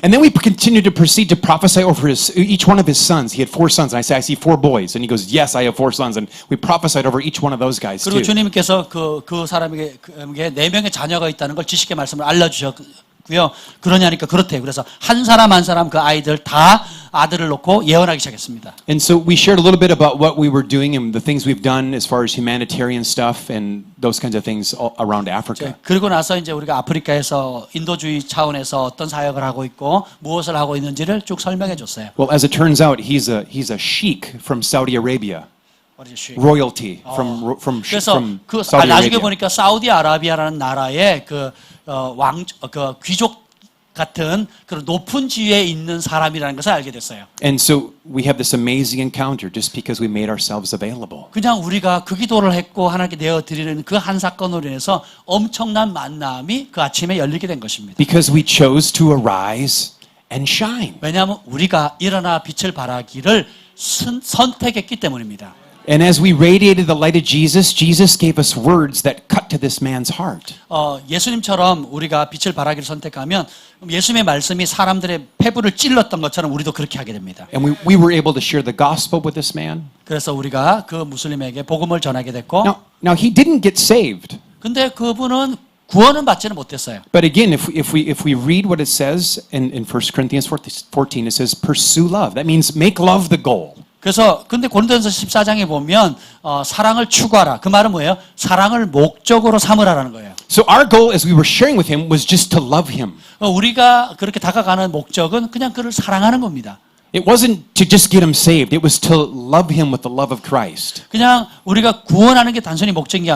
And then we continued to proceed to prophesy over each one of his sons. He had 4 sons. And I said, I see 4 boys. And he goes, yes, I have 4 sons. And we prophesied over each one of those guys 그리고 too. 주님께서 그 사람에게 4명의 자녀가 있다는 걸 지식의 말씀을 알려주셨고요. 그러냐니까 그렇대요. 그래서 한 사람 한 사람 그 아이들 다 아들을 놓고 예언하기 시작했습니다. And so we shared a little bit about what we were doing and the things we've done as far as humanitarian stuff and those kinds of things around Africa. 그리고 나서 이제 우리가 아프리카에서 인도주의 차원에서 어떤 사역을 하고 있고 무엇을 하고 있는지를 쭉 설명해 줬어요. Well, as it turns out, he's a sheikh from Saudi Arabia. What is she? royalty 그래서 그 Saudi 나중에 Arabia. 보니까 사우디아라비아라는 나라의 그 귀족 같은 그런 높은 지위에 있는 사람이라는 것을 알게 됐어요. And so we have this amazing encounter just because we made ourselves available. 그냥 우리가 그 기도를 했고 하나님께 내어 드리는 그 한 사건으로 인해서 엄청난 만남이 그 아침에 열리게 된 것입니다. Because we chose to arise and shine. 왜냐하면 우리가 일어나 빛을 발하기를 선택했기 때문입니다. And as we radiated the light of Jesus, Jesus gave us words that cut to this man's heart. 예수님처럼 우리가 빛을 발하기를 선택하면 예수님의 말씀이 사람들의 폐부를 찔렀던 것처럼 우리도 그렇게 하게 됩니다. And we were able to share the gospel with this man. 그래서 우리가 그 무슬림에게 복음을 전하게 됐고 Now he didn't get saved. 근데 그분은 구원은 받지는 못했어요. But again, if we read what it says in 1 Corinthians 14, it says pursue love. That means make love the goal. 그래서 근데 고린도전서 14장에 보면 사랑을 추구하라. 그 말은 뭐예요? 사랑을 목적으로 삼으라라는 거예요. So our goal as we were sharing with him was just to love him. 우리가 그렇게 다가가는 목적은 그냥 그를 사랑하는 겁니다. It wasn't to just get him saved. It was to love him with the love of Christ. 그냥 우리가 구원하는 게 단순히 목적인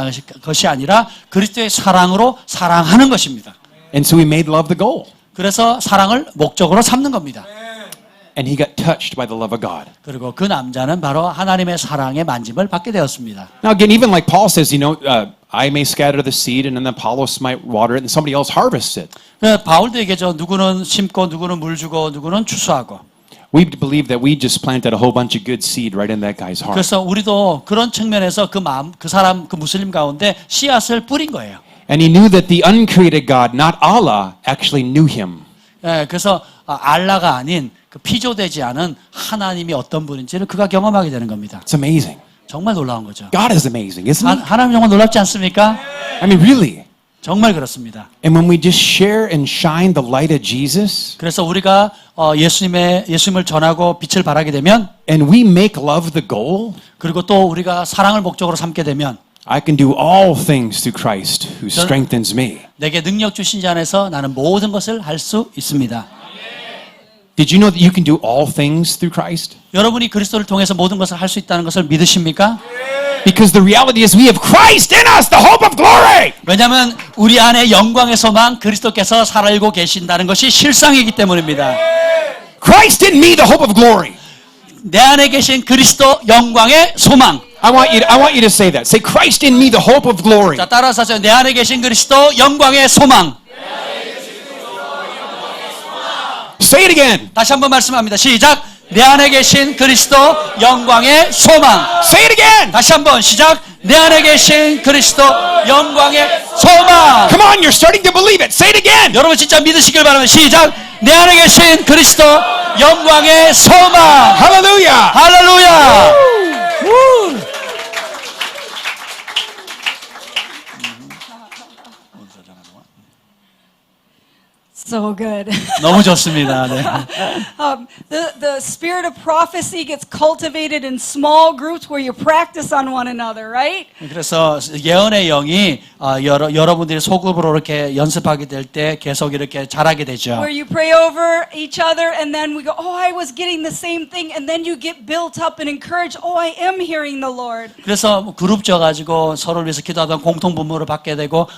것이 아니라 그리스도의 사랑으로 사랑하는 것입니다. And so we made love the goal. 그래서 사랑을 목적으로 삼는 겁니다. And he got touched by the love of God. 그리고 그 남자는 바로 하나님의 사랑의 만짐을 받게 되었습니다. Now again, even like Paul says, I may scatter the seed and then Apollos might water it and somebody else harvests it. 바울도 얘기하죠. 누구는 심고 누구는 물 주고 누구는 추수하고. We believe that we just planted a whole bunch of good seed right in that guy's heart. 그래서 우리도 그런 측면에서 그 사람, 그 무슬림 가운데 씨앗을 뿌린 거예요. And he knew that the uncreated God, not Allah, actually knew him. 그래서 알라가 아닌 그 피조되지 않은 하나님이 어떤 분인지를 그가 경험하게 되는 겁니다. It's amazing. 정말 놀라운 거죠. God is amazing, isn't he? 하나님 정말 놀랍지 않습니까? I mean, really. 정말 그렇습니다. And when we just share and shine the light of Jesus, 그래서 우리가 예수님을 전하고 빛을 발하게 되면 and we make love the goal, 그리고 또 우리가 사랑을 목적으로 삼게 되면 I can do all things through Christ who strengthens me. 내게 능력 주신 자 안에서 나는 모든 것을 할 수 있습니다. Did you know that you can do all things through Christ? 여러분이 그리스도를 통해서 모든 것을 할 수 있다는 것을 믿으십니까? Because the reality is we have Christ in us, the hope of glory. 왜냐하면 우리 안에 영광의 소망 그리스도께서 살고 계신다는 것이 실상이기 때문입니다. Christ in me, the hope of glory. 내 안에 계신 그리스도 영광의 소망. I want you to say that. Say Christ in me, the hope of glory. 자, 따라서 하세요. 내 안에 계신 그리스도 영광의 소망. Say it again. 다시 한번 말씀합니다. 시작. 내 안에 계신 그리스도 영광의 소망. Say it again. 다시 한번 시작. 내 안에 계신 그리스도 영광의 소망. Come on, you're starting to believe it. Say it again. 여러분 진짜 믿으시길 바랍니다. 시작. 내 안에 계신 그리스도 영광의 소망. Hallelujah. 할렐루야. 우. So good. 너무 좋습니다. 네. The spirit of prophecy gets cultivated in small groups where you practice on one another, right? 그래서 예언의 영이 여러분들이 소급으로 이렇게 연습하게 될 때 계속 이렇게 자라게 되죠. Where you pray over each other and then we go, oh, I was getting the same thing, and then you get built up and encouraged. Oh, I am hearing the Lord. 그래서 그룹 져 가지고 서로를 위해서 기도하다 공통 분모를 받게 되고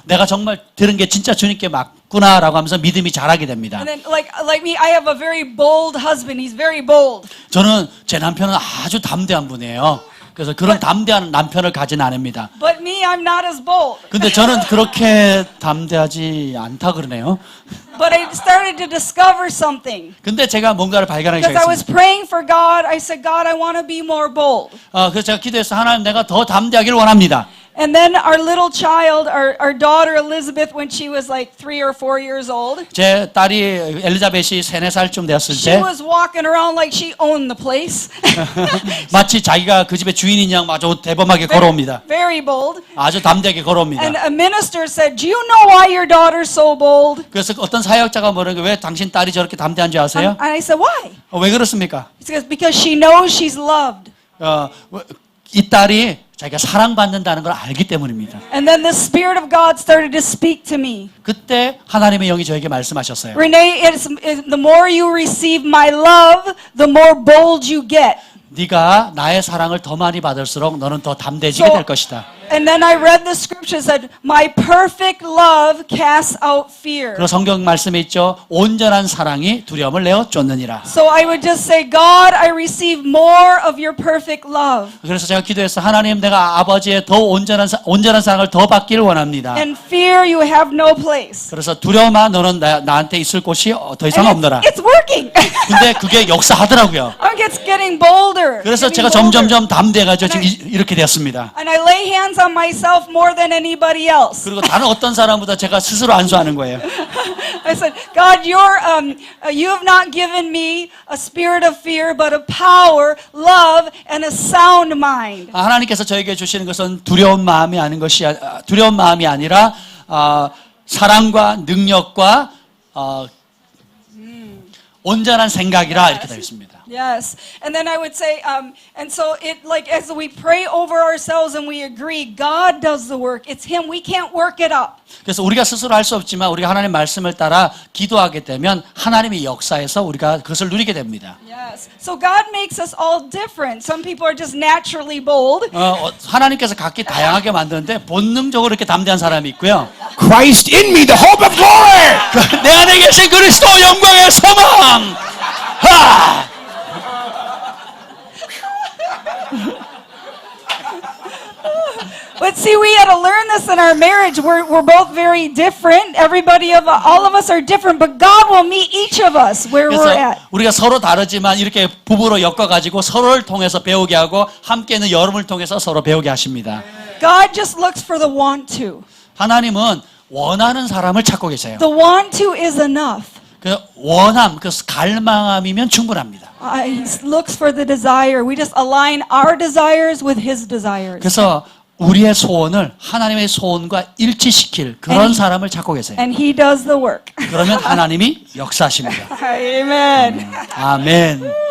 내가 정말 들은 게 진짜 주님께 맞구나라고 하면서 믿음이 자라게 됩니다. And then like me, I have a very bold husband. He's very bold. 저는 제 남편은 아주 담대한 분이에요. 그래서 그런 담대한 남편을 가진 않습니다. But me, I'm not as bold. 근데 저는 그렇게 담대하지 않다 그러네요. But I started to discover something. 근데 제가 뭔가를 발견하기 Because I was 시작했습니다. praying for God, I said, God, I want to be more bold. 그래서 제가 기도해서 하나님 내가 더 담대하기를 원합니다. And then our little child, our daughter Elizabeth, when she was like 3 or 4 years old, 제 딸이 엘리자벳이 3, 4살쯤 되었을 she 때 was walking around like she owned the place. 마치 자기가 그 집의 주인인 양 아주 대범하게 걸어옵니다. Very bold. 아주 담대하게 걸어옵니다. And a minister said, do you know why your daughter's so bold? 그래서 어떤 사역자가 뭐라는 왜 당신 딸이 저렇게 담대한 줄 아세요? And I said, why? 왜 그렇습니까? He says, because she knows she's loved. 이 딸이 자기가 사랑받는다는 걸 알기 때문입니다. And then the Spirit of God started to speak to me. 그때 하나님의 영이 저에게 말씀하셨어요. Renee, the more you receive my love, the more bold you get. 네가 나의 사랑을 더 많이 받을수록 너는 더 담대해지게 될 것이다. And then I read the scripture said, "My perfect love casts out fear." 그리고 성경 말씀에 있죠. 온전한 사랑이 두려움을 내어 쫓느니라. So I would just say, God, I receive more of your perfect love. 그래서 제가 기도해서 하나님 내가 아버지의 더 온전한 사랑을 더 받기를 원합니다. And fear, you have no place. 그래서 두려움아 너는 나한테 있을 곳이 더 이상 And 없노라. it's working. 근데 그게 역사하더라고요. It's getting bolder. 그래서 getting 제가 bolder. 점점점 담대해가지고 지금 이렇게 되었습니다. And I lay hands on myself more than anybody else. 그리고 다른 어떤 사람보다 제가 스스로 안수하는 거예요. I said, God, you have not given me a spirit of fear, but of power, love, and a sound mind. 하나님께서 저에게 주시는 것은 두려운 마음이 아니라 사랑과 능력과 온전한 생각이라 이렇게 되어 있습니다. Yes. And then I would say, and so it like as we pray over ourselves and we agree, God does the work. It's Him. We can't work it up. 그래서 우리가 스스로 할 수 없지만 우리가 하나님 말씀을 따라 기도하게 되면 하나님의 역사에서 우리가 그것을 누리게 됩니다. Yes. So God makes us all different. Some people are just naturally bold. 하나님께서 각기 다양하게 만드는데 본능적으로 이렇게 담대한 사람이 있고요. Christ in me, the hope of glory. 내 안에 계신 그리스도 영광의 소망. 하! But see, we had to learn this in our marriage. We're both very different. All of us are different, but God will meet each of us where we're 그래서 at. 우리가 서로 다르지만 이렇게 부부로 엮어가지고 서로를 통해서 배우게 하고 함께 있는 여러분을 통해서 서로 배우게 하십니다. God just looks for the want to. 하나님은 원하는 사람을 찾고 계세요. The want to is enough. 그 원함, 그 갈망함이면 충분합니다. He looks for the desire. We just align our desires with His desires. 그래서 우리의 소원을 하나님의 소원과 일치시킬 그런 사람을 찾고 계세요. And He does the work. 그러면 하나님이 역사하십니다. Amen. 아멘.